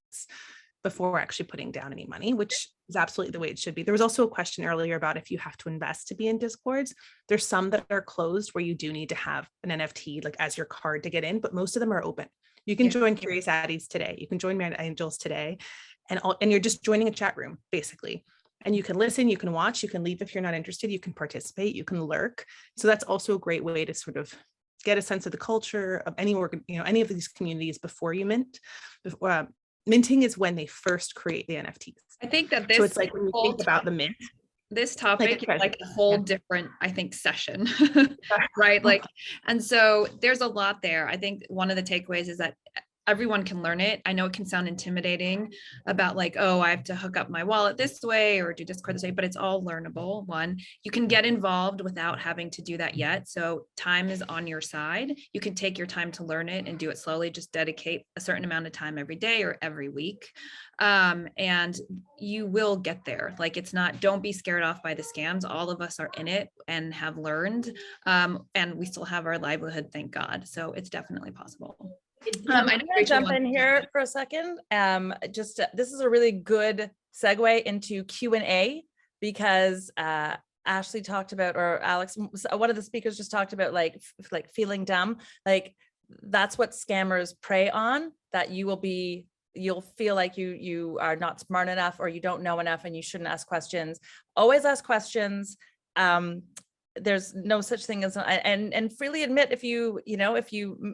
before actually putting down any money, which is absolutely the way it should be. There was also a question earlier about if you have to invest to be in Discords. There's some that are closed where you do need to have an NFT like as your card to get in, but most of them are open. You can join Curious Addies today. You can join Mad Angels today, and you're just joining a chat room basically. And you can listen, you can watch, you can leave if you're not interested, you can participate, you can lurk. So that's also a great way to sort of get a sense of the culture of any of these communities before you mint. Minting is when they first create the NFTs. I think that this, so it's like when you think about the mint. This topic is like a whole different, I think, session, right? Like, and so there's a lot there. I think one of the takeaways is that everyone can learn it. I know it can sound intimidating about like, oh, I have to hook up my wallet this way or do Discord this way, but it's all learnable. One, you can get involved without having to do that yet. So time is on your side. You can take your time to learn it and do it slowly. Just dedicate a certain amount of time every day or every week. And you will get there. Like, it's not, don't be scared off by the scams. All of us are in it and have learned, and we still have our livelihood, thank God. So it's definitely possible. I'm I going know to Rachel jump in wants to here for a second. This is a really good segue into Q&A because Ashley talked about, or Alex, one of the speakers just talked about like feeling dumb. Like, that's what scammers prey on, that you'll feel like you are not smart enough or you don't know enough and you shouldn't ask questions. Always ask questions. There's no such thing as, and freely admit if you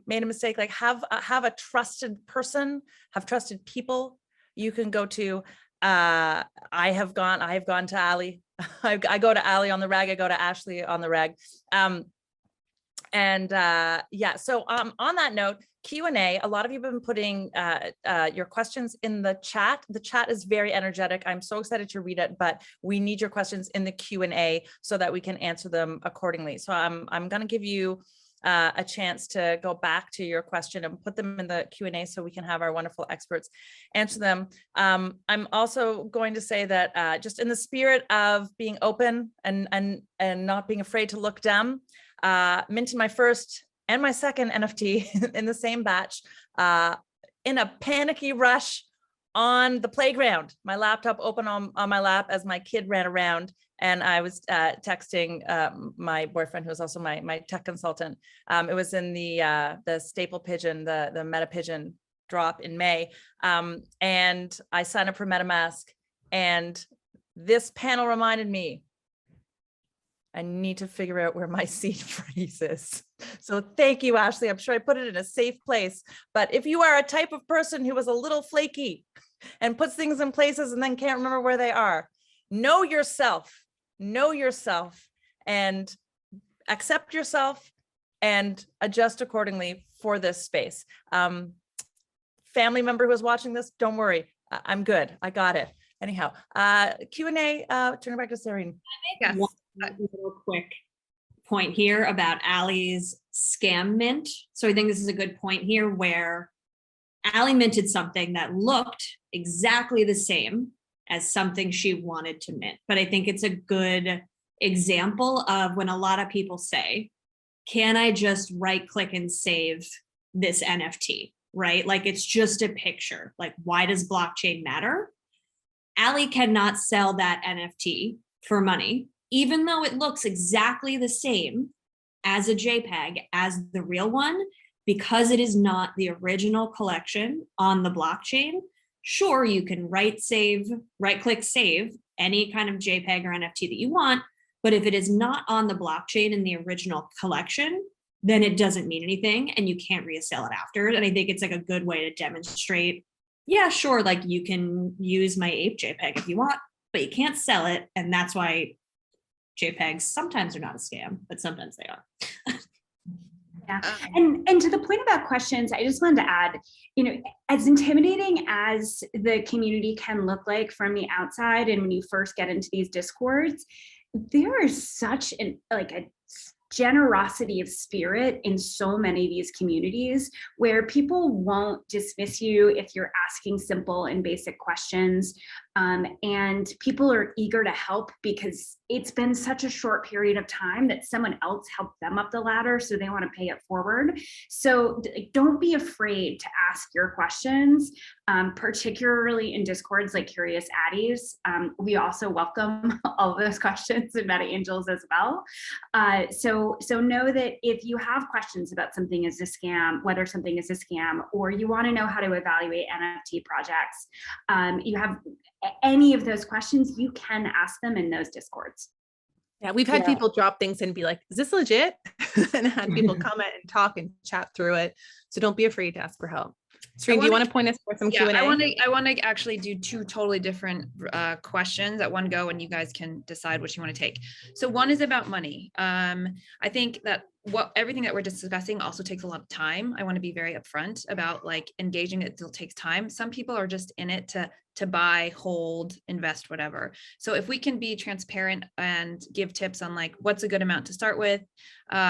made a mistake. Like, have a trusted person, have trusted people you can go to. I have gone to Ali. I go to Ali on the rag. I go to Ashley on the rag. So on that note, Q&A, a lot of you have been putting your questions in the chat. The chat is very energetic. I'm so excited to read it, but we need your questions in the Q&A so that we can answer them accordingly. So I'm going to give you a chance to go back to your question and put them in the Q&A so we can have our wonderful experts answer them. I'm also going to say that just in the spirit of being open and not being afraid to look dumb, minted my first and my second NFT in the same batch in a panicky rush on the playground. My laptop open on my lap as my kid ran around, and I was texting my boyfriend, who was also my tech consultant. It was in the Staple Pigeon, the Meta Pigeon drop in May, and I signed up for MetaMask, and this panel reminded me, I need to figure out where my seed phrase is. So thank you, Ashley. I'm sure I put it in a safe place. But if you are a type of person who is a little flaky and puts things in places and then can't remember where they are, know yourself, and accept yourself and adjust accordingly for this space. Family member who is watching this, don't worry. I'm good. I got it. Anyhow, Q&A, turn it back to Sareen. Yes. One little quick point here about Allie's scam mint. So I think this is a good point here where Allie minted something that looked exactly the same as something she wanted to mint. But I think it's a good example of when a lot of people say, can I just right click and save this NFT, right? Like, it's just a picture. Like, why does blockchain matter? Allie cannot sell that NFT for money, even though it looks exactly the same as a JPEG as the real one, because it is not the original collection on the blockchain. Sure, you can right click save any kind of JPEG or NFT that you want, but if it is not on the blockchain in the original collection, then it doesn't mean anything and you can't resell it after. And I think it's like a good way to demonstrate, yeah, sure, like you can use my ape JPEG if you want, but you can't sell it. And that's why JPEGs sometimes are not a scam, but sometimes they are. Yeah, and to the point about questions, I just wanted to add, as intimidating as the community can look like from the outside, and when you first get into these discords, there is such a generosity of spirit in so many of these communities where people won't dismiss you if you're asking simple and basic questions. And people are eager to help because it's been such a short period of time that someone else helped them up the ladder, so they want to pay it forward. So don't be afraid to ask your questions, particularly in discords like Curious Addies. We also welcome all of those questions in Meta Angels as well. So know that if you have questions about something is a scam, whether something is a scam, or you want to know how to evaluate NFT projects, you have any of those questions, you can ask them in those discords. Yeah, we've had people drop things and be like, is this legit? And had people comment and talk and chat through it. So don't be afraid to ask for help. Sareen, do you want to point us for some Q&A? I want to actually do two totally different questions at one go, and you guys can decide which you want to take. So one is about money. I think that what everything that we're discussing also takes a lot of time. I want to be very upfront about like engaging. It still takes time. Some people are just in it to buy, hold, invest, whatever. So if we can be transparent and give tips on like what's a good amount to start with.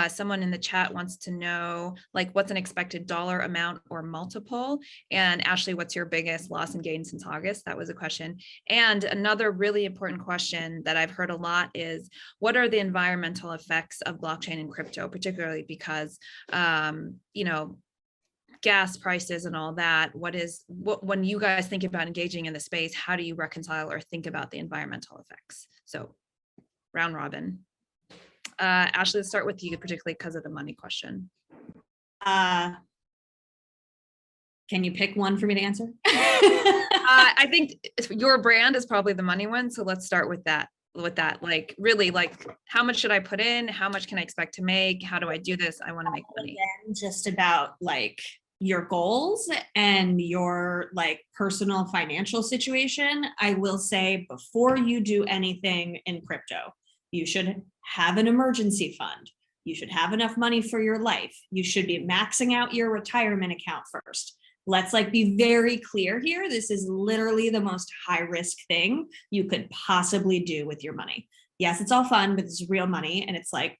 Someone in the chat wants to know like what's an expected dollar amount or multiple. And Ashley, what's your biggest loss and gain since August? That was a question. And another really important question that I've heard a lot is what are the environmental effects of blockchain and crypto, particularly because you know, gas prices and all that. When you guys think about engaging in the space, how do you reconcile or think about the environmental effects? So round robin. Ashley, let's start with you, particularly because of the money question. Can you pick one for me to answer? I think your brand is probably the money one. So let's start with that. Like really, like how much should I put in? How much can I expect to make? How do I do this? I want to make money. Again, just about like your goals and your like personal financial situation. I will say before you do anything in crypto, you should have an emergency fund. You should have enough money for your life. You should be maxing out your retirement account first. Let's like be very clear here. This is literally the most high risk thing you could possibly do with your money. Yes, it's all fun, but it's real money. And it's like,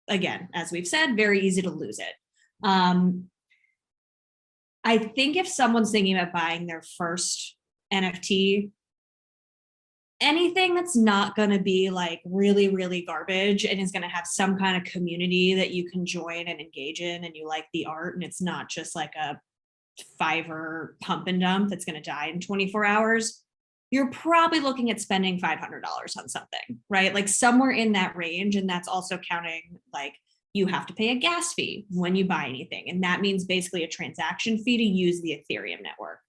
again, as we've said, very easy to lose it. I think if someone's thinking about buying their first NFT, anything that's not going to be like really, really garbage and is going to have some kind of community that you can join and engage in, and you like the art, and it's not just like a Fiverr pump and dump that's going to die in 24 hours, you're probably looking at spending $500 on something, right? Like somewhere in that range. And that's also counting like you have to pay a gas fee when you buy anything. And that means basically a transaction fee to use the Ethereum network.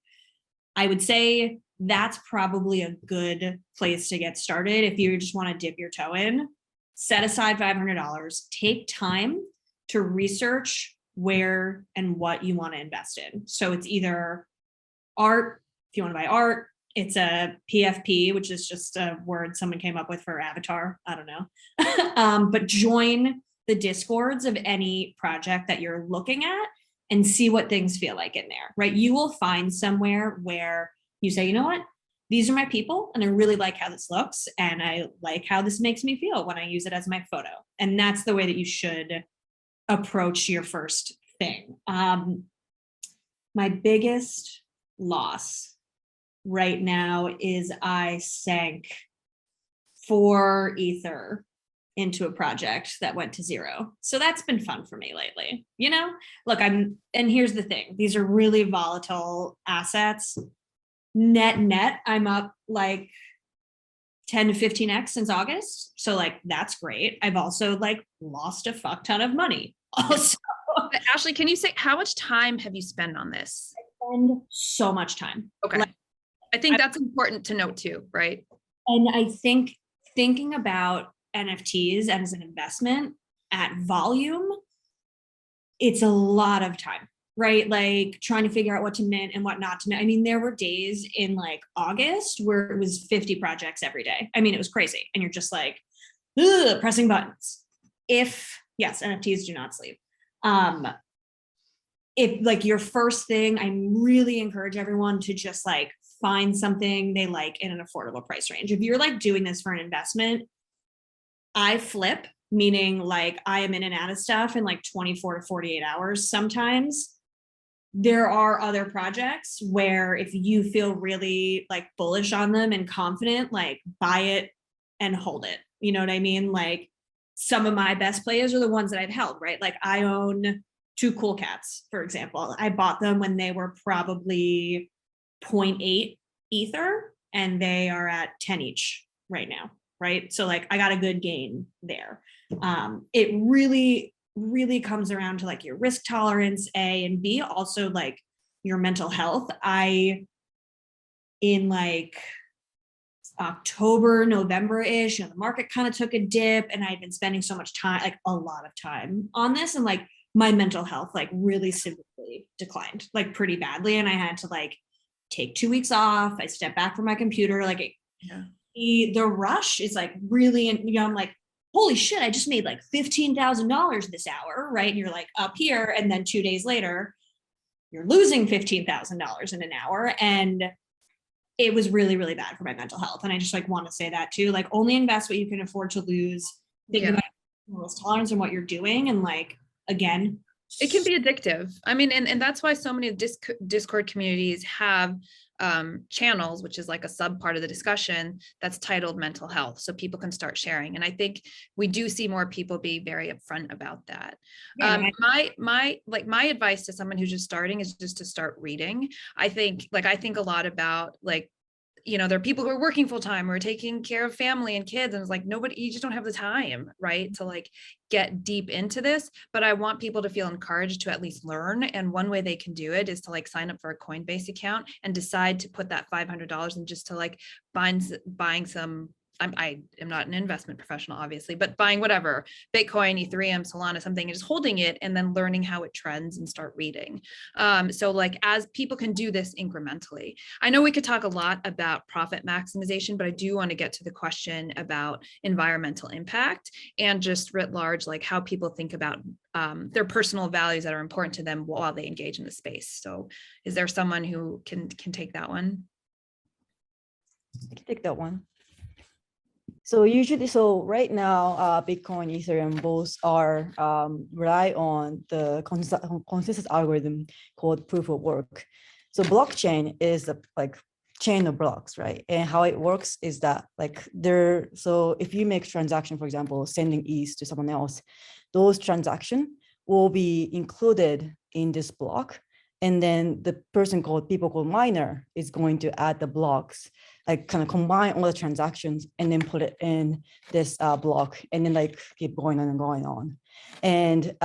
I would say that's probably a good place to get started. If you just want to dip your toe in, set aside $500, take time to research where and what you want to invest in. So it's either art, if you want to buy art, it's a PFP, which is just a word someone came up with for avatar. I don't know. But join the discords of any project that you're looking at and see what things feel like in there, right? You will find somewhere where you say, you know what, these are my people and I really like how this looks and I like how this makes me feel when I use it as my photo. And that's the way that you should approach your first thing. My biggest loss right now is I sank 4 Ether into a project that went to 0. So that's been fun for me lately. You know, look, and here's the thing, these are really volatile assets. Net, I'm up like 10 to 15x since August. So like, that's great. I've also like lost a fuck ton of money also. But Ashley, can you say how much time have you spent on this? I spend so much time. Okay. Like, I think that's important to note too, right? and I think thinking about NFTs as an investment at volume, it's a lot of time, right? Like trying to figure out what to mint and what not to mint. I mean, there were days in like August where it was 50 projects every day. I mean, it was crazy. And you're just like, pressing buttons. Yes, NFTs do not sleep. If like your first thing, I really encourage everyone to just like find something they like in an affordable price range. If you're like doing this for an investment, I flip, meaning like I am in and out of stuff in like 24 to 48 hours. Sometimes there are other projects where if you feel really like bullish on them and confident, like buy it and hold it. You know what I mean? Like some of my best plays are the ones that I've held, right? Like I own 2 Cool Cats, for example. I bought them when they were probably 0.8 Ether and they are at 10 each right now. Right. So like I got a good gain there. It really, really comes around to like your risk tolerance, A, and B, also like your mental health. In like October, November-ish, you know, the market kind of took a dip and I'd been spending so much time, like a lot of time on this. And like my mental health like really severely declined, like pretty badly. And I had to like take 2 weeks off. I stepped back from my computer, like the rush is like really, you know, I'm like holy shit, I just made like $15,000 this hour, right? And you're like up here, and then 2 days later, you're losing $15,000 in an hour. And it was really, really bad for my mental health. And I just like want to say that too, like only invest what you can afford to lose. Think about risk tolerance and what you're doing. And like, again, it can be addictive. I mean, and that's why so many Discord communities have channels, which is like a sub part of the discussion that's titled mental health. So people can start sharing. And I think we do see more people be very upfront about that. Yeah, My advice to someone who's just starting is just to start reading. I think a lot about like, you know, there are people who are working full time or taking care of family and kids. And it's like, you just don't have the time, right, to like get deep into this. But I want people to feel encouraged to at least learn. And one way they can do it is to like sign up for a Coinbase account and decide to put that $500 and just to like buying some, I am not an investment professional, obviously, but buying whatever, Bitcoin, Ethereum, Solana, something, and just holding it and then learning how it trends and start reading. So like as people can do this incrementally. I know we could talk a lot about profit maximization, but I do want to get to the question about environmental impact and just writ large, like how people think about their personal values that are important to them while they engage in the space. So is there someone who can take that one? I can take that one. So right now, Bitcoin, Ethereum, both are rely on the consensus algorithm called proof of work. So blockchain is a like chain of blocks, right? And how it works is that like so if you make transaction, for example, sending ETH to someone else, those transactions will be included in this block. And then the people called miner is going to add the blocks, like kind of combine all the transactions and then put it in this block and then like keep going on and going on. And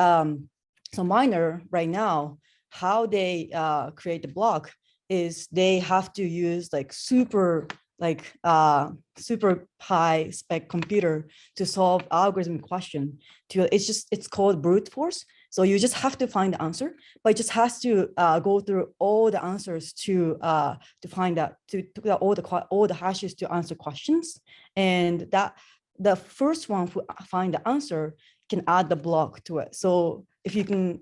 so miner right now, how they create the block is they have to use like super high spec computer to solve algorithm question. It's called brute force. So you just have to find the answer, but it just has to go through all the answers to find out to all the hashes to answer questions, and that the first one who find the answer can add the block to it. So if you can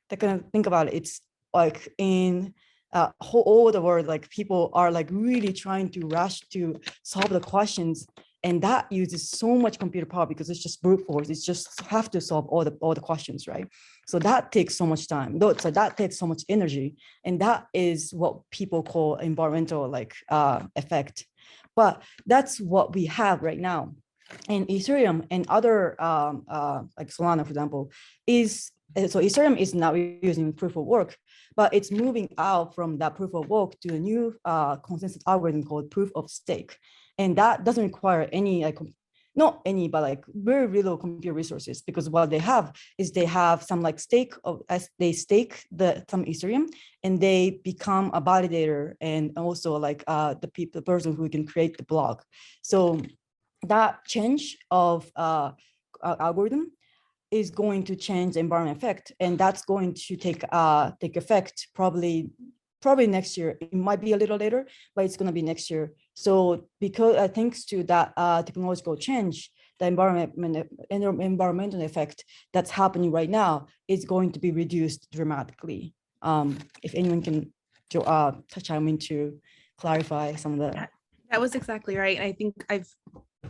kind of think about it, it's like in all over the world, like people are like really trying to rush to solve the questions. And that uses so much computer power because it's just brute force. It's just have to solve all the questions, right? So that takes so much time. So that takes so much energy, and that is what people call environmental effect. But that's what we have right now. And Ethereum and other like Solana, for example, so Ethereum is now using proof of work, but it's moving out from that proof of work to a new consensus algorithm called proof of stake. And that doesn't require any, not any, but like very little computer resources, because what they have is they have some like as they stake some Ethereum, and they become a validator and also like the person who can create the block. So that change of algorithm is going to change the environment effect, and that's going to take effect probably next year. It might be a little later, but it's going to be next year. So because thanks to that technological change, the environmental effect that's happening right now is going to be reduced dramatically. If anyone can chime in to clarify some of the. That was exactly right. And I think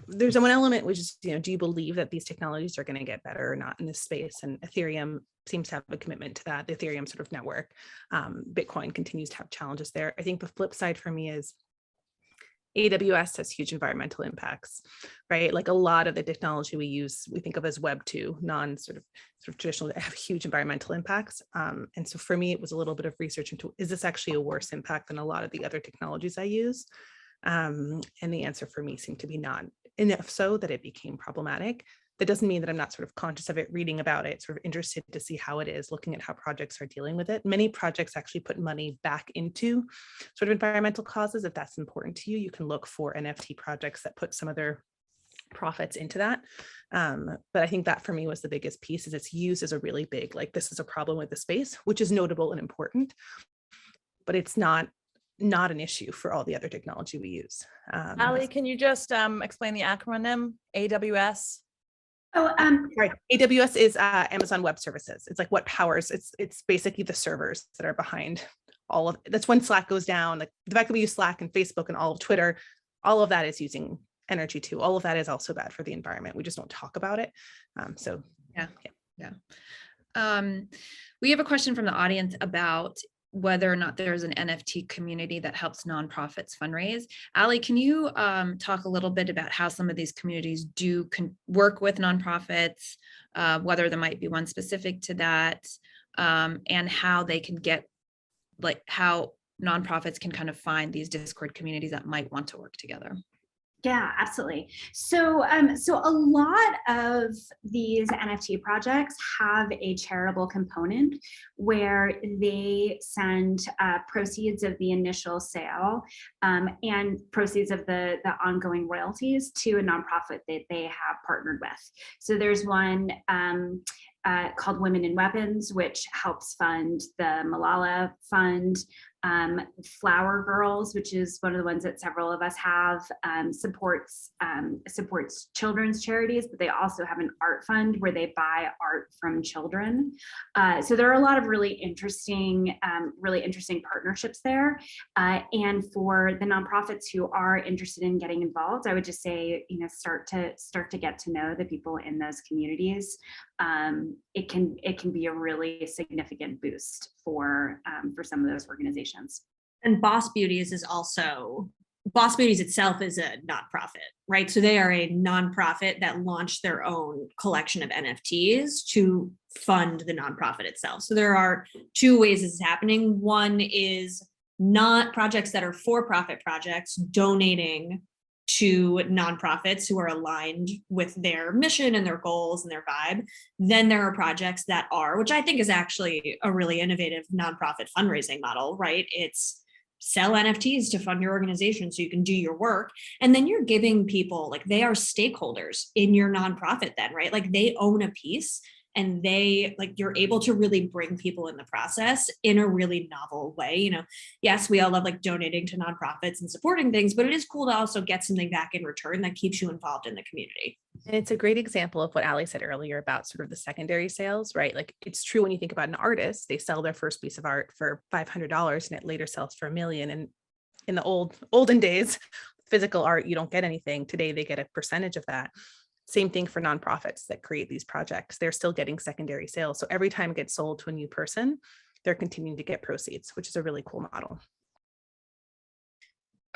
there's one element which is, do you believe that these technologies are going to get better or not in this space? And Ethereum seems to have a commitment to that, the Ethereum sort of network. Bitcoin continues to have challenges there. I think the flip side for me is AWS has huge environmental impacts, right? Like a lot of the technology we use, we think of as Web 2, sort of traditional, have huge environmental impacts. And so for me, it was a little bit of research into, is this actually a worse impact than a lot of the other technologies I use? And the answer for me seemed to be not enough so that it became problematic. That doesn't mean that I'm not sort of conscious of it, reading about it, sort of interested to see how it is, looking at how projects are dealing with it. Many projects actually put money back into sort of environmental causes. If that's important to you, you can look for NFT projects that put some of their profits into that. But I think that for me was the biggest piece, is it's used as a really big, like, this is a problem with the space, which is notable and important, but it's not an issue for all the other technology we use. Ali, can you just explain the acronym AWS? Oh, Right. AWS is Amazon Web Services. It's like what powers, it's basically the servers that are behind all of, that's when Slack goes down. Like the fact that we use Slack and Facebook and all of Twitter, all of that is using energy too. All of that is also bad for the environment. We just don't talk about it. Yeah. We have a question from the audience about whether or not there's an NFT community that helps nonprofits fundraise. Ali, can you talk a little bit about how some of these communities do work with nonprofits, whether there might be one specific to that, and how they can get, like how nonprofits can kind of find these Discord communities that might want to work together? Yeah, absolutely. So, so a lot of these NFT projects have a charitable component where they send proceeds of the initial sale and proceeds of the ongoing royalties to a nonprofit that they have partnered with. So there's one called Women in Weapons, which helps fund the Malala Fund. Flower Girls, which is one of the ones that several of us have, supports children's charities, but they also have an art fund where they buy art from children. So there are a lot of really interesting partnerships there. And for the nonprofits who are interested in getting involved, I would just say, start to get to know the people in those communities. It can be a really significant boost for some of those organizations. And Boss Beauties itself is a nonprofit, right? So they are a nonprofit that launched their own collection of NFTs to fund the nonprofit itself. So there are two ways this is happening. One is not projects that are for-profit projects donating to nonprofits who are aligned with their mission and their goals and their vibe. Then there are projects that are, which I think is actually a really innovative nonprofit fundraising model, right? It's sell NFTs to fund your organization so you can do your work. And then you're giving people, like, they are stakeholders in your nonprofit then, right? Like they own a piece and you're able to really bring people in the process in a really novel way. Yes, we all love like donating to nonprofits and supporting things, but it is cool to also get something back in return that keeps you involved in the community. And it's a great example of what Ali said earlier about sort of the secondary sales, right? Like it's true when you think about an artist, they sell their first piece of art for $500 and it later sells for $1 million. And in the olden days, physical art, you don't get anything. Today, they get a percentage of that. Same thing for nonprofits that create these projects. They're still getting secondary sales. So every time it gets sold to a new person, they're continuing to get proceeds, which is a really cool model.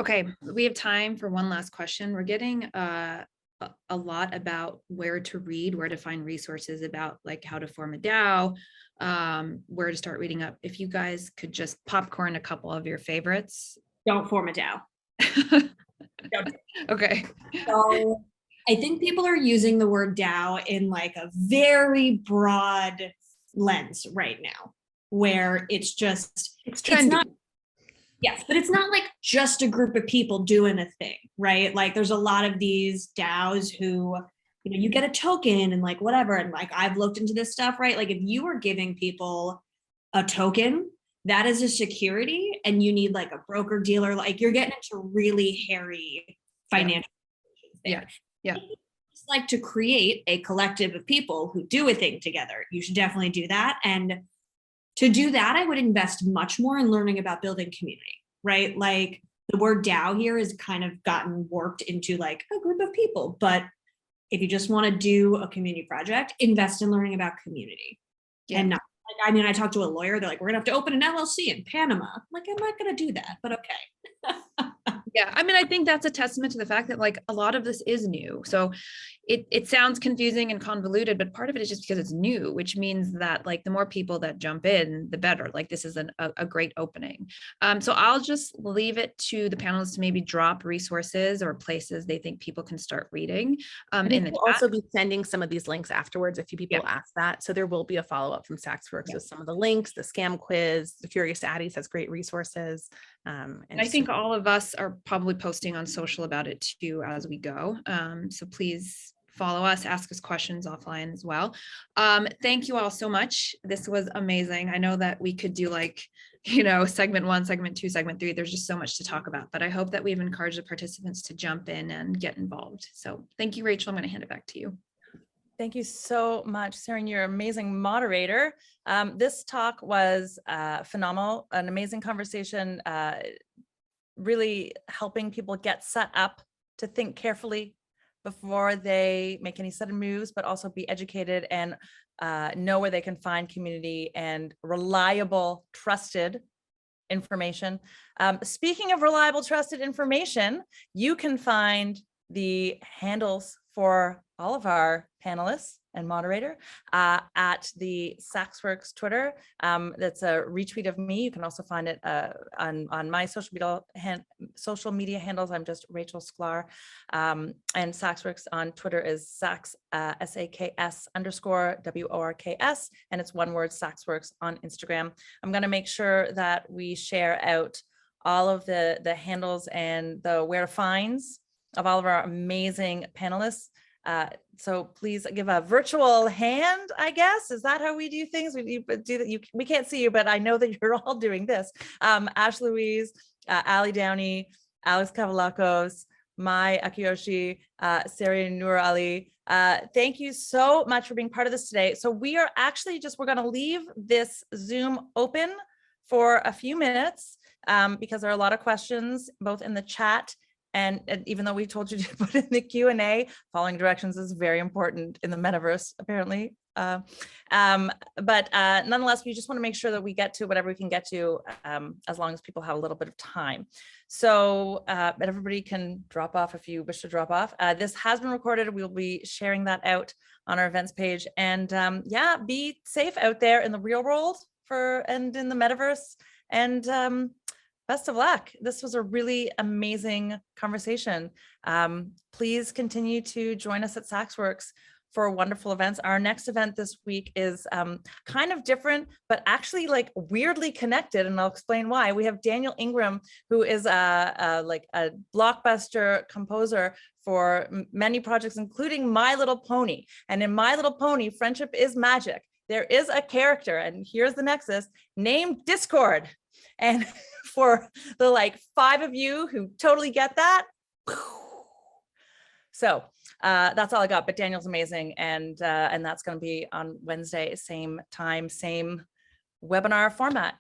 Okay, we have time for one last question. We're getting a lot about where to read, where to find resources about like how to form a DAO, where to start reading up. If you guys could just popcorn a couple of your favorites. Don't form a DAO. Okay. So I think people are using the word DAO in like a very broad lens right now, where it's not, yes, but it's not like just a group of people doing a thing, right? Like there's a lot of these DAOs who, you get a token and like whatever. And like, I've looked into this stuff, right? Like if you are giving people a token, that is a security and you need like a broker dealer, like you're getting into really hairy financial there. Yeah. It's like to create a collective of people who do a thing together. You should definitely do that. And to do that, I would invest much more in learning about building community, right? Like the word DAO here has kind of gotten warped into like a group of people. But if you just want to do a community project, invest in learning about community. Yeah. And not, like, I talked to a lawyer, they're like, we're gonna have to open an LLC in Panama. I'm like, I'm not gonna do that, but okay. Yeah, I think that's a testament to the fact that like a lot of this is new. So it sounds confusing and convoluted, but part of it is just because it's new, which means that like the more people that jump in, the better. Like this is a great opening. So I'll just leave it to the panelists to maybe drop resources or places they think people can start reading. In the we'll also be sending some of these links afterwards if you people ask that. So there will be a follow-up from SaksWorks with some of the links, the scam quiz, the Furious Addies has great resources. And I think all of us are probably posting on social about it too as we go. So please follow us, ask us questions offline as well. Thank you all so much. This was amazing. I know that we could do like, segment 1, segment 2, segment 3. There's just so much to talk about, but I hope that we've encouraged the participants to jump in and get involved. So thank you, Rachel. I'm going to hand it back to you. Thank you so much, Sarah. You're an amazing moderator. This talk was phenomenal, an amazing conversation, really helping people get set up to think carefully before they make any sudden moves, but also be educated and know where they can find community and reliable, trusted information. Speaking of reliable, trusted information, you can find the handles for all of our panelists and moderator at the SaksWorks Twitter. That's a retweet of me. You can also find it on my social media handles. I'm just Rachel Sklar. And SaksWorks on Twitter is Saks, SAKS_WORKS, and it's one word, SaksWorks on Instagram. I'm gonna make sure that we share out all of the handles and the where to finds of all of our amazing panelists. So please give a virtual hand, I guess. Is that how we do things? We can't see you, but I know that you're all doing this. Ash Louise, Ali Downey, Alex Kavalakos, Mai Akiyoshi, Sari Noor Ali. Thank you so much for being part of this today. So we are actually we're gonna leave this Zoom open for a few minutes because there are a lot of questions both in the chat and even though we told you to put in the Q&A, following directions is very important in the metaverse, apparently. But nonetheless, we just want to make sure that we get to whatever we can get to as long as people have a little bit of time. So but everybody can drop off if you wish to drop off. This has been recorded. We'll be sharing that out on our events page. And yeah, be safe out there in the real world and in the metaverse. And best of luck. This was a really amazing conversation. Please continue to join us at SaksWorks for wonderful events. Our next event this week is kind of different, but actually like weirdly connected, and I'll explain why. We have Daniel Ingram, who is like a blockbuster composer for many projects, including My Little Pony. And in My Little Pony, Friendship is Magic. There is a character, and here's the nexus, named Discord. And for the like 5 of you who totally get that, so that's all I got. But Daniel's amazing, and that's going to be on Wednesday, same time, same webinar format.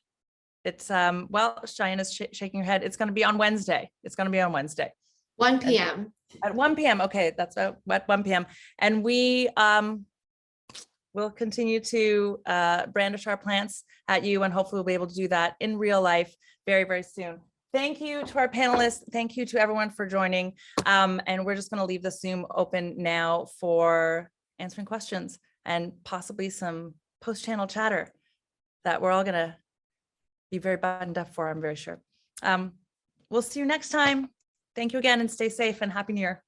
It's well, Cheyenne's shaking her head. It's going to be on Wednesday. It's going to be on Wednesday. 1 p.m. At 1 p.m. Okay, that's at 1 p.m. And we we'll continue to brandish our plants at you, and hopefully we'll be able to do that in real life very, very soon. Thank you to our panelists. Thank you to everyone for joining. And we're just going to leave the Zoom open now for answering questions and possibly some post-channel chatter that we're all going to be very buttoned up for, I'm very sure. We'll see you next time. Thank you again, and stay safe and Happy New Year.